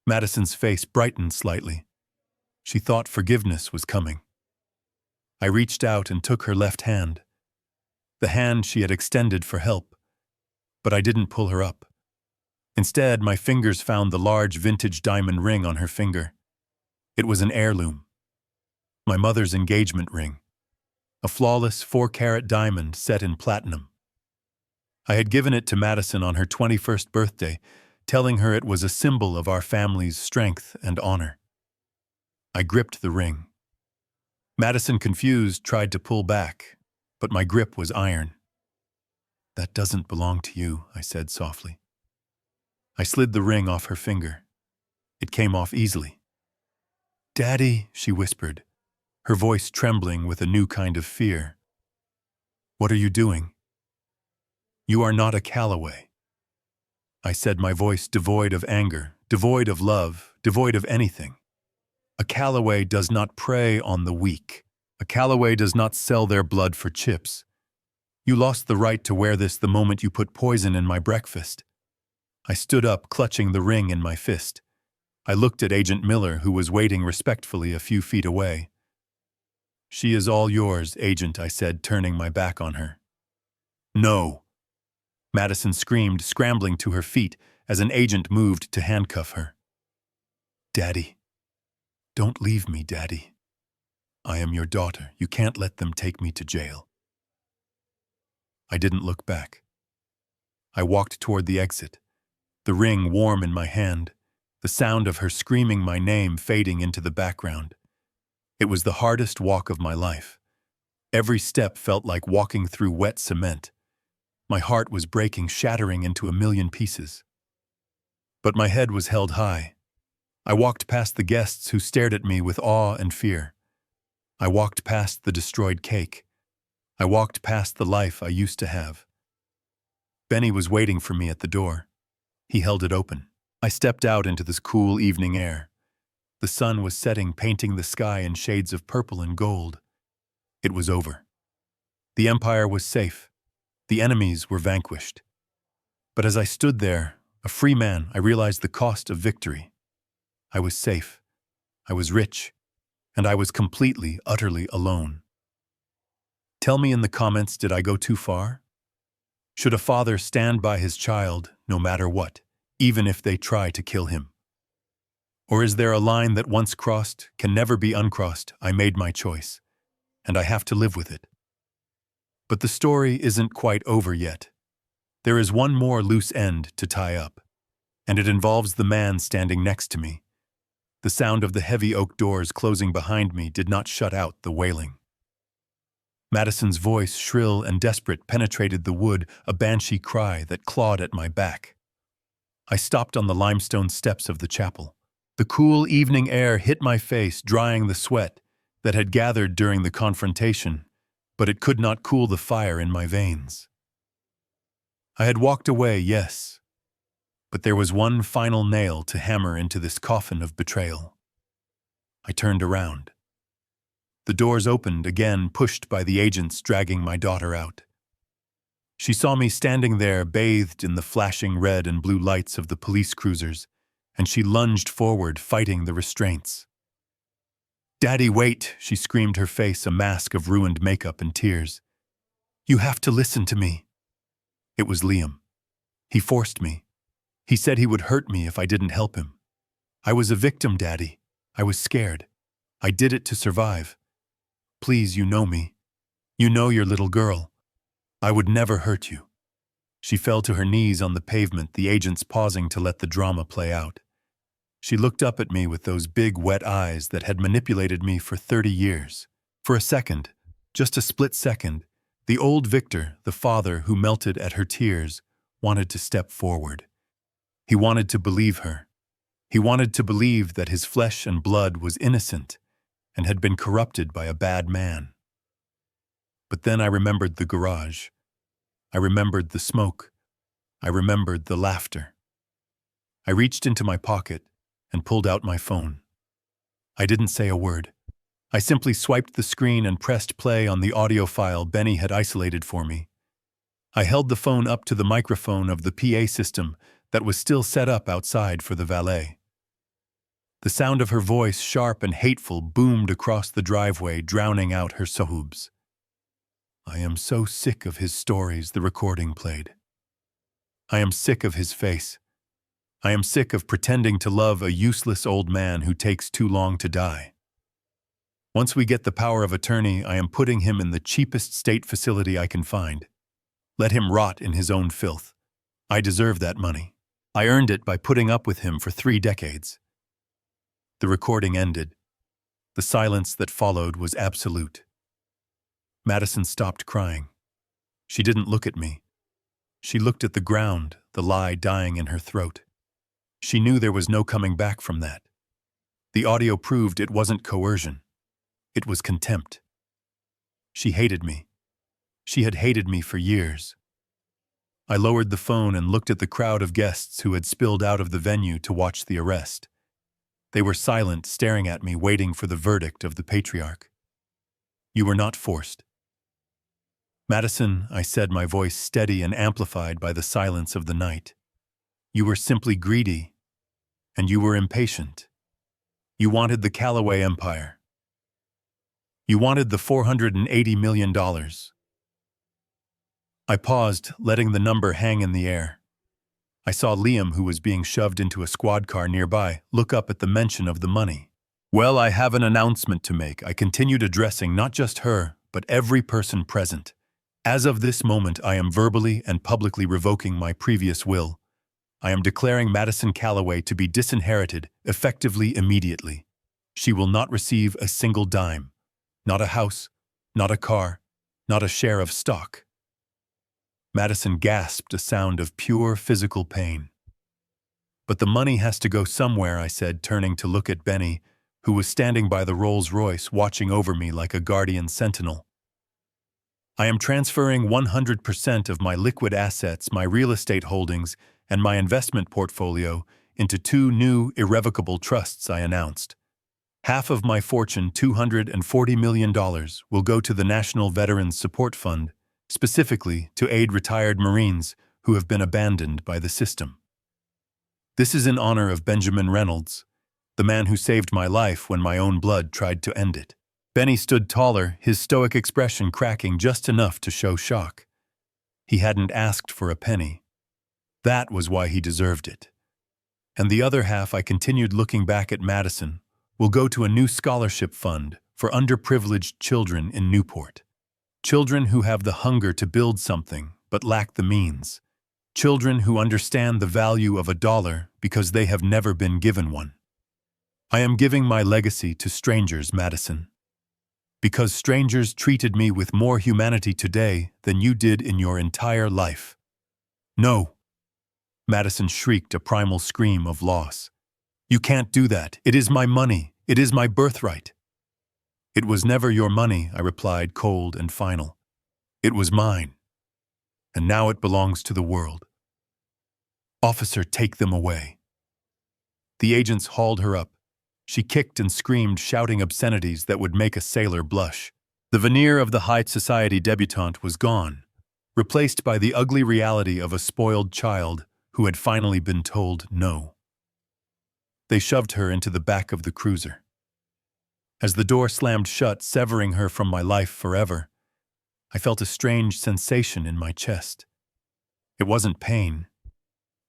Madison's face brightened slightly. She thought forgiveness was coming. I reached out and took her left hand, the hand she had extended for help, but I didn't pull her up. Instead, my fingers found the large vintage diamond ring on her finger. It was an heirloom. My mother's engagement ring. A flawless 4-carat diamond set in platinum. I had given it to Madison on her 21st birthday, telling her it was a symbol of our family's strength and honor. I gripped the ring. Madison, confused, tried to pull back, but my grip was iron. That doesn't belong to you, I said softly. I slid the ring off her finger. It came off easily. Daddy, she whispered, her voice trembling with a new kind of fear. What are you doing? You are not a Calloway. I said, my voice devoid of anger, devoid of love, devoid of anything. A Calloway does not prey on the weak. A Calloway does not sell their blood for chips. You lost the right to wear this the moment you put poison in my breakfast. I stood up, clutching the ring in my fist. I looked at Agent Miller, who was waiting respectfully a few feet away. She is all yours, Agent, I said, turning my back on her. No! Madison screamed, scrambling to her feet as an agent moved to handcuff her. Daddy. Don't leave me, Daddy. I am your daughter. You can't let them take me to jail. I didn't look back. I walked toward the exit, the ring warm in my hand, the sound of her screaming my name fading into the background. It was the hardest walk of my life. Every step felt like walking through wet cement. My heart was breaking, shattering into a million pieces. But my head was held high. I walked past the guests who stared at me with awe and fear. I walked past the destroyed cake. I walked past the life I used to have. Benny was waiting for me at the door. He held it open. I stepped out into this cool evening air. The sun was setting, painting the sky in shades of purple and gold. It was over. The empire was safe. The enemies were vanquished. But as I stood there, a free man, I realized the cost of victory. I was safe. I was rich. And I was completely, utterly alone. Tell me in the comments, did I go too far? Should a father stand by his child, no matter what, even if they try to kill him? Or is there a line that once crossed can never be uncrossed? I made my choice, and I have to live with it. But the story isn't quite over yet. There is one more loose end to tie up, and it involves the man standing next to me. The sound of the heavy oak doors closing behind me did not shut out the wailing. Madison's voice, shrill and desperate, penetrated the wood, a banshee cry that clawed at my back. I stopped on the limestone steps of the chapel. The cool evening air hit my face, drying the sweat that had gathered during the confrontation, but it could not cool the fire in my veins. I had walked away, yes, but there was one final nail to hammer into this coffin of betrayal. I turned around. The doors opened again, pushed by the agents dragging my daughter out. She saw me standing there, bathed in the flashing red and blue lights of the police cruisers, and she lunged forward, fighting the restraints. "Daddy, wait!" she screamed, her face a mask of ruined makeup and tears. "You have to listen to me." It was Liam. He forced me. He said he would hurt me if I didn't help him. I was a victim, Daddy. I was scared. I did it to survive. Please, you know me. You know your little girl. I would never hurt you. She fell to her knees on the pavement, the agents pausing to let the drama play out. She looked up at me with those big, wet eyes that had manipulated me for 30 years. For a second, just a split second, the old Victor, the father who melted at her tears, wanted to step forward. He wanted to believe her. He wanted to believe that his flesh and blood was innocent and had been corrupted by a bad man. But then I remembered the garage. I remembered the smoke. I remembered the laughter. I reached into my pocket and pulled out my phone. I didn't say a word. I simply swiped the screen and pressed play on the audio file Benny had isolated for me. I held the phone up to the microphone of the PA system that was still set up outside for the valet. The sound of her voice, sharp and hateful, boomed across the driveway, drowning out her sohubs. "I am so sick of his stories," the recording played. "I am sick of his face. I am sick of pretending to love a useless old man who takes too long to die. Once we get the power of attorney, I am putting him in the cheapest state facility I can find. Let him rot in his own filth. I deserve that money. I earned it by putting up with him for 3 decades. The recording ended. The silence that followed was absolute. Madison stopped crying. She didn't look at me. She looked at the ground, the lie dying in her throat. She knew there was no coming back from that. The audio proved it wasn't coercion. It was contempt. She hated me. She had hated me for years. I lowered the phone and looked at the crowd of guests who had spilled out of the venue to watch the arrest. They were silent, staring at me, waiting for the verdict of the patriarch. "You were not forced." "Madison," I said, my voice steady and amplified by the silence of the night. "You were simply greedy, and you were impatient. You wanted the Callaway empire. You wanted the $480 million. I paused, letting the number hang in the air. I saw Liam, who was being shoved into a squad car nearby, look up at the mention of the money. "Well, I have an announcement to make," I continued, addressing not just her, but every person present. "As of this moment, I am verbally and publicly revoking my previous will. I am declaring Madison Callaway to be disinherited, effectively immediately. She will not receive a single dime. Not a house, not a car, not a share of stock." Madison gasped, a sound of pure physical pain. "But the money has to go somewhere," I said, turning to look at Benny, who was standing by the Rolls-Royce, watching over me like a guardian sentinel. I am transferring 100% of my liquid assets, my real estate holdings, and my investment portfolio into two new irrevocable trusts, I announced. Half of my fortune, $240 million, will go to the National Veterans Support Fund, specifically to aid retired Marines who have been abandoned by the system. This is in honor of Benjamin Reynolds, the man who saved my life when my own blood tried to end it. Benny stood taller, his stoic expression cracking just enough to show shock. He hadn't asked for a penny. That was why he deserved it. And the other half, I continued looking back at Madison, will go to a new scholarship fund for underprivileged children in Newport. Children who have the hunger to build something but lack the means. Children who understand the value of $1 because they have never been given one. I am giving my legacy to strangers, Madison. Because strangers treated me with more humanity today than you did in your entire life. No! Madison shrieked a primal scream of loss. You can't do that. It is my money. It is my birthright. It was never your money, I replied, cold and final. It was mine. And now it belongs to the world. Officer, take them away. The agents hauled her up. She kicked and screamed, shouting obscenities that would make a sailor blush. The veneer of the high society debutante was gone, replaced by the ugly reality of a spoiled child who had finally been told no. They shoved her into the back of the cruiser. As the door slammed shut, severing her from my life forever, I felt a strange sensation in my chest. It wasn't pain.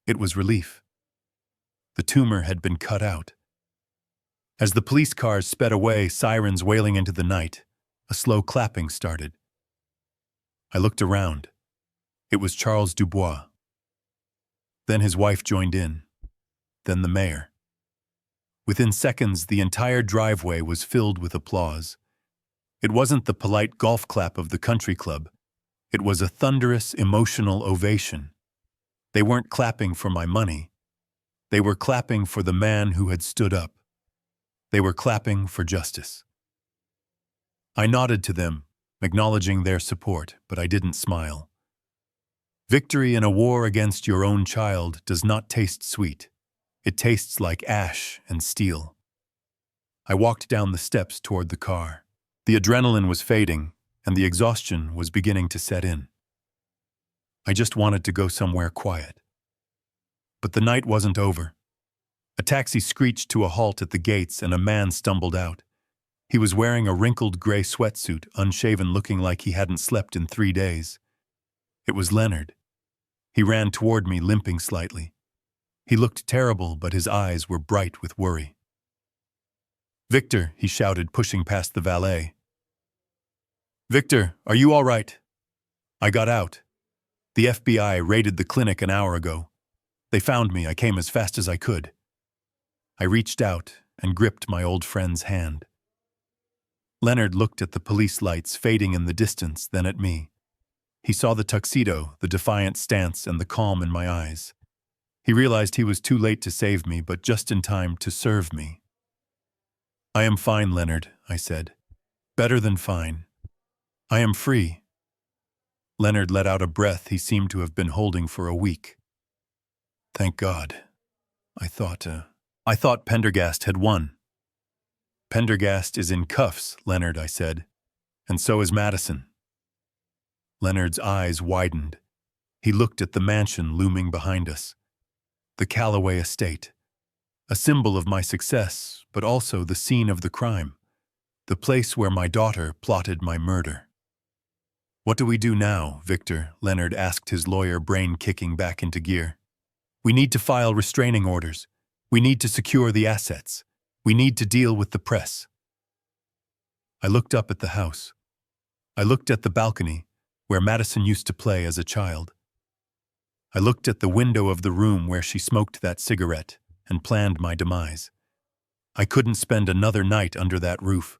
It was relief. The tumor had been cut out. As the police cars sped away, sirens wailing into the night, a slow clapping started. I looked around. It was Charles Dubois. Then his wife joined in. Then the mayor. Within seconds, the entire driveway was filled with applause. It wasn't the polite golf clap of the country club. It was a thunderous, emotional ovation. They weren't clapping for my money. They were clapping for the man who had stood up. They were clapping for justice. I nodded to them, acknowledging their support, but I didn't smile. Victory in a war against your own child does not taste sweet. It tastes like ash and steel. I walked down the steps toward the car. The adrenaline was fading, and the exhaustion was beginning to set in. I just wanted to go somewhere quiet. But the night wasn't over. A taxi screeched to a halt at the gates and a man stumbled out. He was wearing a wrinkled gray sweatsuit, unshaven, looking like he hadn't slept in 3 days. It was Leonard. He ran toward me, limping slightly. He looked terrible, but his eyes were bright with worry. "Victor," he shouted, pushing past the valet. "Victor, are you all right?" I got out. The FBI raided the clinic an hour ago. They found me. I came as fast as I could. I reached out and gripped my old friend's hand. Leonard looked at the police lights fading in the distance, then at me. He saw the tuxedo, the defiant stance, and the calm in my eyes. He realized he was too late to save me, but just in time to serve me. "I am fine, Leonard," I said. "Better than fine. I am free." Leonard let out a breath he seemed to have been holding for a week. "Thank God. I thought Pendergast had won." "Pendergast is in cuffs, Leonard," I said. "And so is Madison." Leonard's eyes widened. He looked at the mansion looming behind us. The Callaway estate. A symbol of my success, but also the scene of the crime. The place where my daughter plotted my murder. "What do we do now, Victor?" Leonard asked, his lawyer brain kicking back into gear. "We need to file restraining orders. We need to secure the assets. We need to deal with the press." I looked up at the house. I looked at the balcony, where Madison used to play as a child. I looked at the window of the room where she smoked that cigarette and planned my demise. I couldn't spend another night under that roof.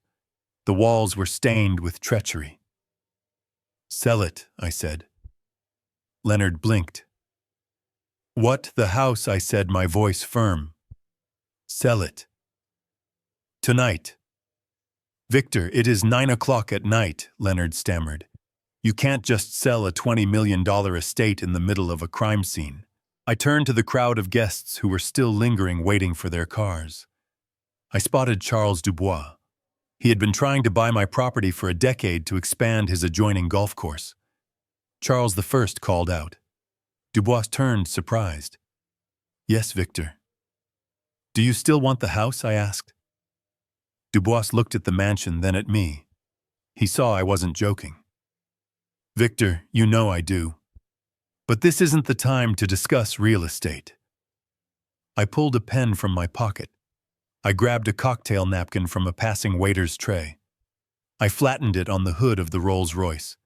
The walls were stained with treachery. "Sell it," I said. Leonard blinked. "What, the house?" I said, my voice firm. "Sell it. Tonight." "Victor, it is 9 o'clock at night," Leonard stammered. You can't just sell a $20 million estate in the middle of a crime scene. I turned to the crowd of guests who were still lingering waiting for their cars. I spotted Charles Dubois. He had been trying to buy my property for a decade to expand his adjoining golf course. Charles I called out. Dubois turned, surprised. Yes, Victor. Do you still want the house? I asked. Dubois looked at the mansion, then at me. He saw I wasn't joking. Victor, you know I do. But this isn't the time to discuss real estate. I pulled a pen from my pocket. I grabbed a cocktail napkin from a passing waiter's tray. I flattened it on the hood of the Rolls-Royce.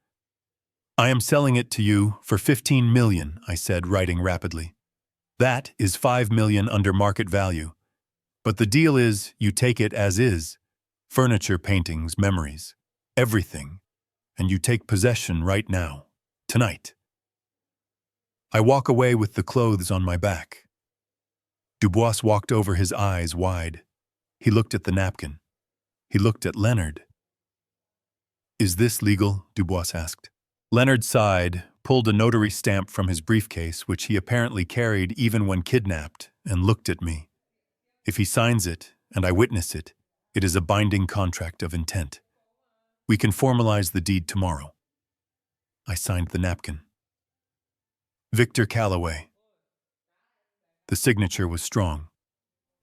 I am selling it to you for $15 million, I said, writing rapidly. That is $5 million under market value. But the deal is you take it as is. Furniture, paintings, memories, everything. And you take possession right now, tonight. I walk away with the clothes on my back. Dubois walked over, his eyes wide. He looked at the napkin. He looked at Leonard. Is this legal? Dubois asked. Leonard sighed, pulled a notary stamp from his briefcase, which he apparently carried even when kidnapped, and looked at me. If he signs it, and I witness it, it is a binding contract of intent. We can formalize the deed tomorrow. I signed the napkin. Victor Calloway. The signature was strong.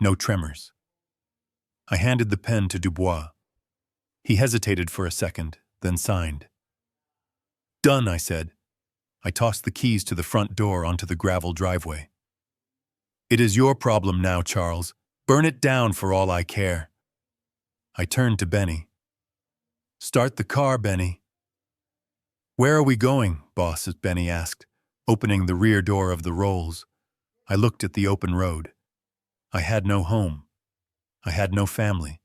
No tremors. I handed the pen to Dubois. He hesitated for a second, then signed. Done, I said. I tossed the keys to the front door onto the gravel driveway. It is your problem now, Charles. Burn it down for all I care. I turned to Benny. Start the car, Benny. Where are we going, boss? Benny asked, opening the rear door of the Rolls. I looked at the open road. I had no home. I had no family.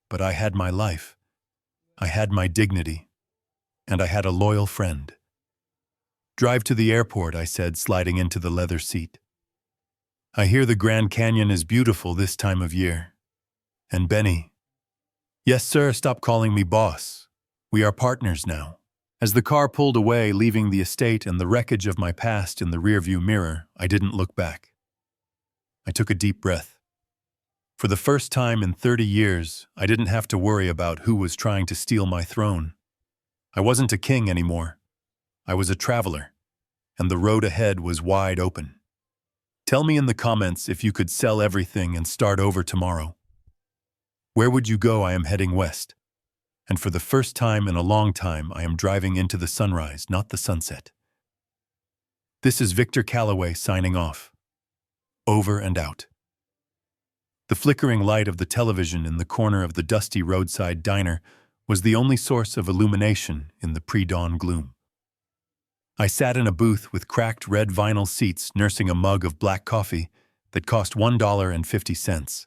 But I had my life. I had my dignity. And I had a loyal friend. Drive to the airport, I said, sliding into the leather seat. I hear the Grand Canyon is beautiful this time of year. And Benny. Yes, sir, stop calling me boss. We are partners now. As the car pulled away, leaving the estate and the wreckage of my past in the rearview mirror, I didn't look back. I took a deep breath. For the first time in 30 years, I didn't have to worry about who was trying to steal my throne. I wasn't a king anymore. I was a traveler, and the road ahead was wide open. Tell me in the comments if you could sell everything and start over tomorrow. Where would you go? I am heading west. And for the first time in a long time, I am driving into the sunrise, not the sunset. This is Victor Calloway signing off. Over and out. The flickering light of the television in the corner of the dusty roadside diner was the only source of illumination in the pre-dawn gloom. I sat in a booth with cracked red vinyl seats, nursing a mug of black coffee that cost $1.50.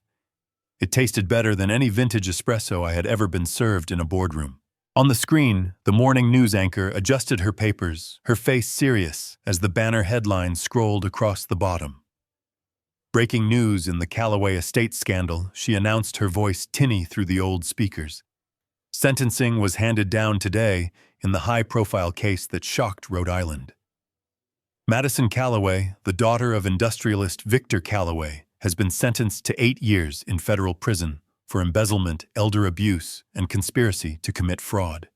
It tasted better than any vintage espresso I had ever been served in a boardroom. On the screen, the morning news anchor adjusted her papers, her face serious as the banner headline scrolled across the bottom. Breaking news in the Calloway estate scandal, she announced, her voice tinny through the old speakers. Sentencing was handed down today in the high-profile case that shocked Rhode Island. Madison Calloway, the daughter of industrialist Victor Calloway, has been sentenced to 8 years in federal prison for embezzlement, elder abuse, and conspiracy to commit fraud.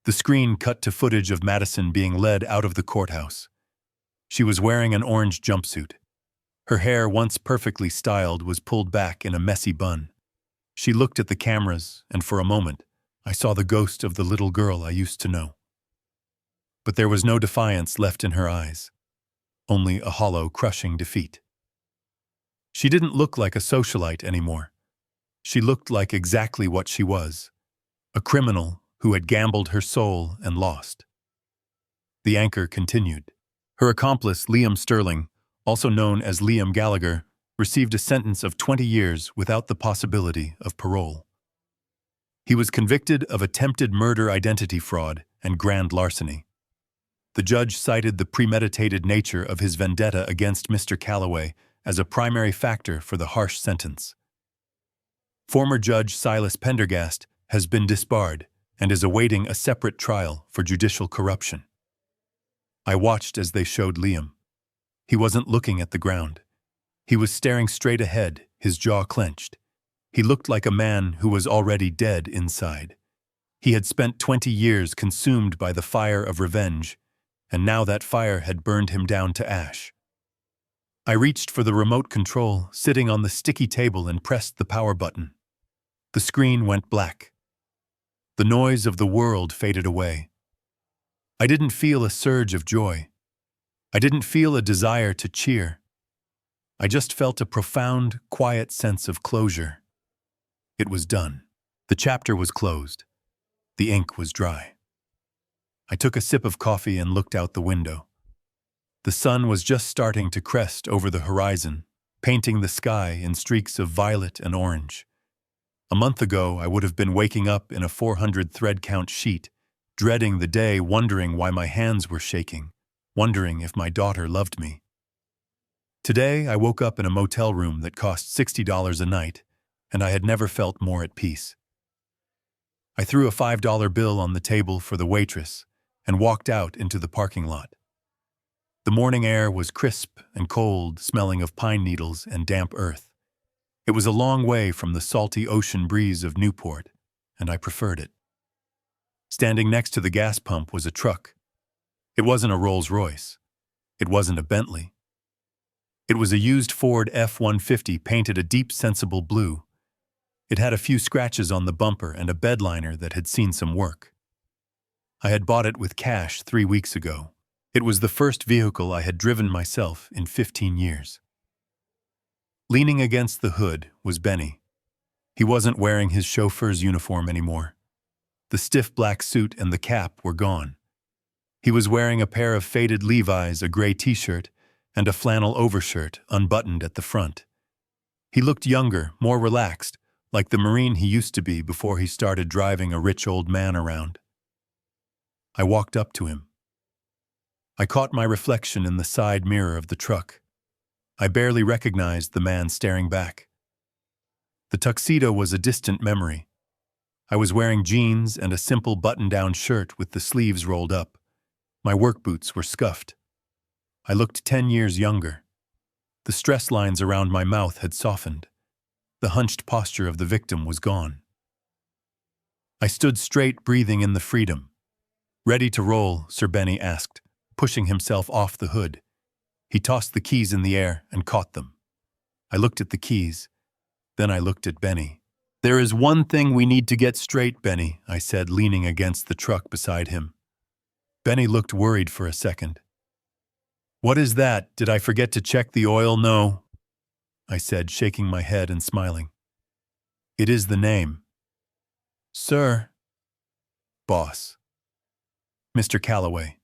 The screen cut to footage of Madison being led out of the courthouse. She was wearing an orange jumpsuit. Her hair, once perfectly styled, was pulled back in a messy bun. She looked at the cameras, and for a moment, I saw the ghost of the little girl I used to know. But there was no defiance left in her eyes, only a hollow, crushing defeat. She didn't look like a socialite anymore. She looked like exactly what she was, a criminal who had gambled her soul and lost. The anchor continued. Her accomplice, Liam Sterling, also known as Liam Gallagher, received a sentence of 20 years without the possibility of parole. He was convicted of attempted murder, identity fraud, and grand larceny. The judge cited the premeditated nature of his vendetta against Mr. Calloway as a primary factor for the harsh sentence. Former Judge Silas Pendergast has been disbarred, and is awaiting a separate trial for judicial corruption. I watched as they showed Liam. He wasn't looking at the ground. He was staring straight ahead, his jaw clenched. He looked like a man who was already dead inside. He had spent 20 years consumed by the fire of revenge, and now that fire had burned him down to ash. I reached for the remote control sitting on the sticky table and pressed the power button. The screen went black. The noise of the world faded away. I didn't feel a surge of joy. I didn't feel a desire to cheer. I just felt a profound, quiet sense of closure. It was done. The chapter was closed. The ink was dry. I took a sip of coffee and looked out the window. The sun was just starting to crest over the horizon, painting the sky in streaks of violet and orange. A month ago, I would have been waking up in a 400 thread count sheet, dreading the day, wondering why my hands were shaking, wondering if my daughter loved me. Today, I woke up in a motel room that cost $60 a night, and I had never felt more at peace. I threw a $5 bill on the table for the waitress and walked out into the parking lot. The morning air was crisp and cold, smelling of pine needles and damp earth. It was a long way from the salty ocean breeze of Newport, and I preferred it. Standing next to the gas pump was a truck. It wasn't a Rolls-Royce. It wasn't a Bentley. It was a used Ford F-150 painted a deep, sensible blue. It had a few scratches on the bumper and a bed liner that had seen some work. I had bought it with cash 3 weeks ago. It was the first vehicle I had driven myself in 15 years. Leaning against the hood was Benny. He wasn't wearing his chauffeur's uniform anymore. The stiff black suit and the cap were gone. He was wearing a pair of faded Levi's, a gray t-shirt, and a flannel overshirt unbuttoned at the front. He looked younger, more relaxed, like the Marine he used to be before he started driving a rich old man around. I walked up to him. I caught my reflection in the side mirror of the truck. I barely recognized the man staring back. The tuxedo was a distant memory. I was wearing jeans and a simple button-down shirt with the sleeves rolled up. My work boots were scuffed. I looked 10 years younger. The stress lines around my mouth had softened. The hunched posture of the victim was gone. I stood straight, breathing in the freedom. "Ready to roll?" Sir Benny asked, pushing himself off the hood. He tossed the keys in the air and caught them. I looked at the keys. Then I looked at Benny. "There is one thing we need to get straight, Benny," I said, leaning against the truck beside him. Benny looked worried for a second. "What is that? Did I forget to check the oil?" "No," I said, shaking my head and smiling. "It is the name." "Sir." "Boss. Mr. Calloway.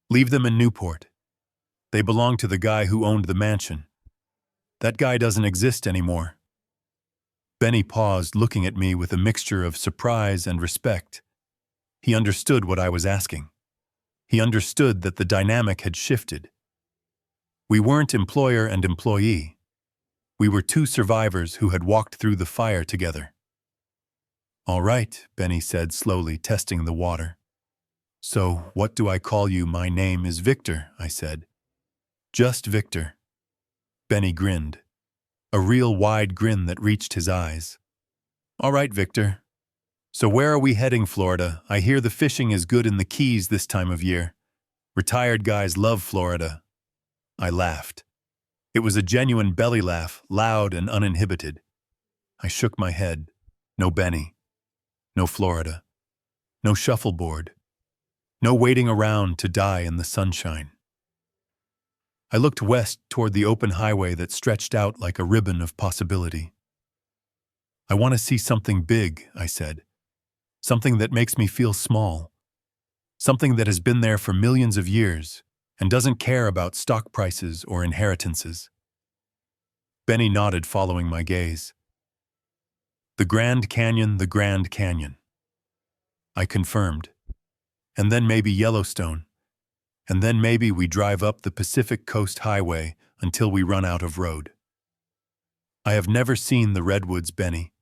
Leave them in Newport. They belong to the guy who owned the mansion. That guy doesn't exist anymore." Benny paused, looking at me with a mixture of surprise and respect. He understood what I was asking. He understood that the dynamic had shifted. We weren't employer and employee. We were two survivors who had walked through the fire together. "All right," Benny said slowly, testing the water. "So, what do I call you?" "My name is Victor," I said. "Just Victor." Benny grinned. A real wide grin that reached his eyes. "All right, Victor. So where are we heading?" "Florida. I hear the fishing is good in the Keys this time of year. Retired guys love Florida." I laughed. It was a genuine belly laugh, loud and uninhibited. I shook my head. No Benny. No Florida. No shuffleboard. No waiting around to die in the sunshine. I looked west toward the open highway that stretched out like a ribbon of possibility. "I want to see something big," I said. "Something that makes me feel small. Something that has been there for millions of years and doesn't care about stock prices or inheritances." Benny nodded, following my gaze. "The Grand Canyon, the Grand Canyon." I confirmed. "And then maybe Yellowstone. And then maybe we drive up the Pacific Coast Highway until we run out of road." "I have never seen the redwoods, Benny.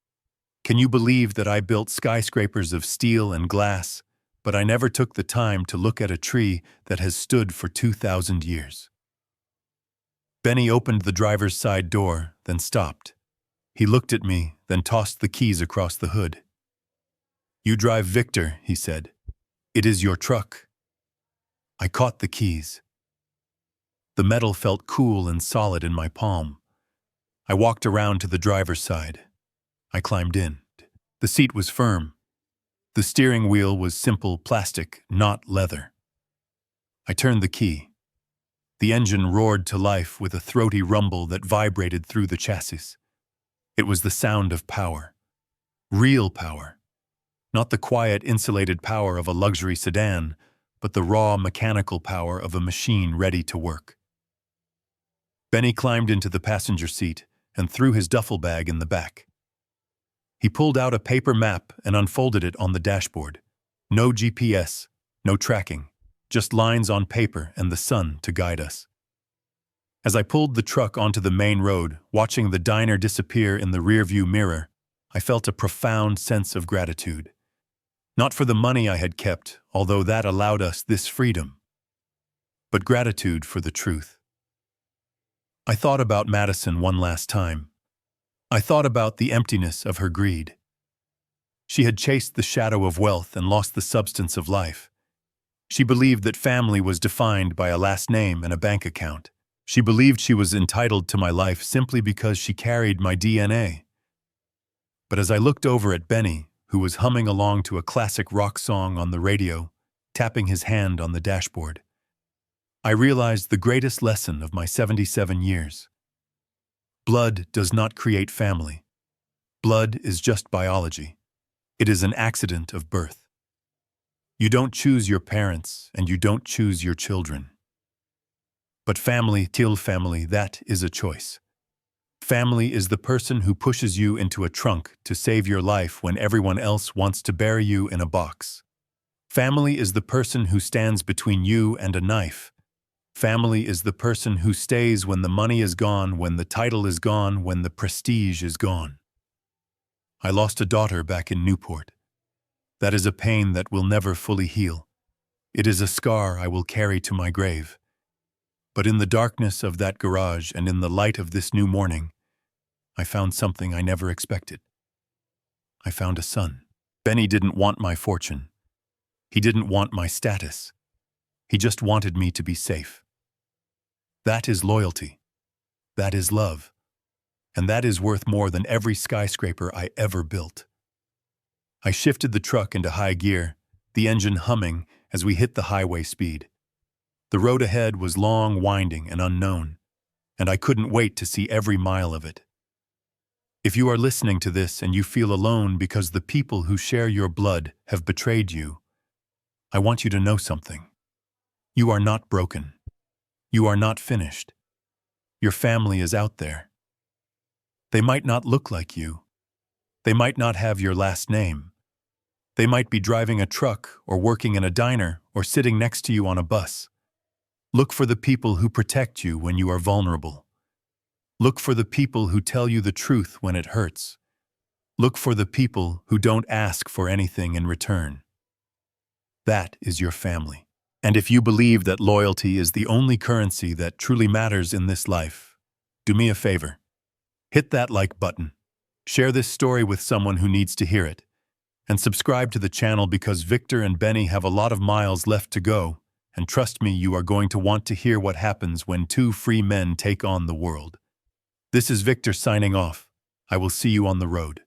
Can you believe that I built skyscrapers of steel and glass, but I never took the time to look at a tree that has stood for 2,000 years? Benny opened the driver's side door, then stopped. He looked at me, then tossed the keys across the hood. "You drive Victor," he said. "It is your truck." I caught the keys. The metal felt cool and solid in my palm. I walked around to the driver's side. I climbed in. The seat was firm. The steering wheel was simple plastic, not leather. I turned the key. The engine roared to life with a throaty rumble that vibrated through the chassis. It was the sound of power. Real power. Not the quiet, insulated power of a luxury sedan, but the raw, mechanical power of a machine ready to work. Benny climbed into the passenger seat and threw his duffel bag in the back. He pulled out a paper map and unfolded it on the dashboard. No GPS, no tracking, just lines on paper and the sun to guide us. As I pulled the truck onto the main road, watching the diner disappear in the rearview mirror, I felt a profound sense of gratitude. Not for the money I had kept, although that allowed us this freedom, but gratitude for the truth. I thought about Madison one last time. I thought about the emptiness of her greed. She had chased the shadow of wealth and lost the substance of life. She believed that family was defined by a last name and a bank account. She believed she was entitled to my life simply because she carried my DNA. But as I looked over at Benny, who was humming along to a classic rock song on the radio, tapping his hand on the dashboard, I realized the greatest lesson of my 77 years. Blood does not create family. Blood is just biology. It is an accident of birth. You don't choose your parents, and you don't choose your children. But family, till family, that is a choice. Family is the person who pushes you into a trunk to save your life when everyone else wants to bury you in a box. Family is the person who stands between you and a knife. Family is the person who stays when the money is gone, when the title is gone, when the prestige is gone. I lost a daughter back in Newport. That is a pain that will never fully heal. It is a scar I will carry to my grave. But in the darkness of that garage and in the light of this new morning, I found something I never expected. I found a son. Benny didn't want my fortune. He didn't want my status. He just wanted me to be safe. That is loyalty. That is love. And that is worth more than every skyscraper I ever built. I shifted the truck into high gear, the engine humming as we hit the highway speed. The road ahead was long, winding, and unknown, and I couldn't wait to see every mile of it. If you are listening to this and you feel alone because the people who share your blood have betrayed you, I want you to know something. You are not broken. You are not finished. Your family is out there. They might not look like you. They might not have your last name. They might be driving a truck or working in a diner or sitting next to you on a bus. Look for the people who protect you when you are vulnerable. Look for the people who tell you the truth when it hurts. Look for the people who don't ask for anything in return. That is your family. And if you believe that loyalty is the only currency that truly matters in this life, do me a favor. Hit that like button. Share this story with someone who needs to hear it. And subscribe to the channel because Victor and Benny have a lot of miles left to go. And trust me, you are going to want to hear what happens when two free men take on the world. This is Victor signing off. I will see you on the road.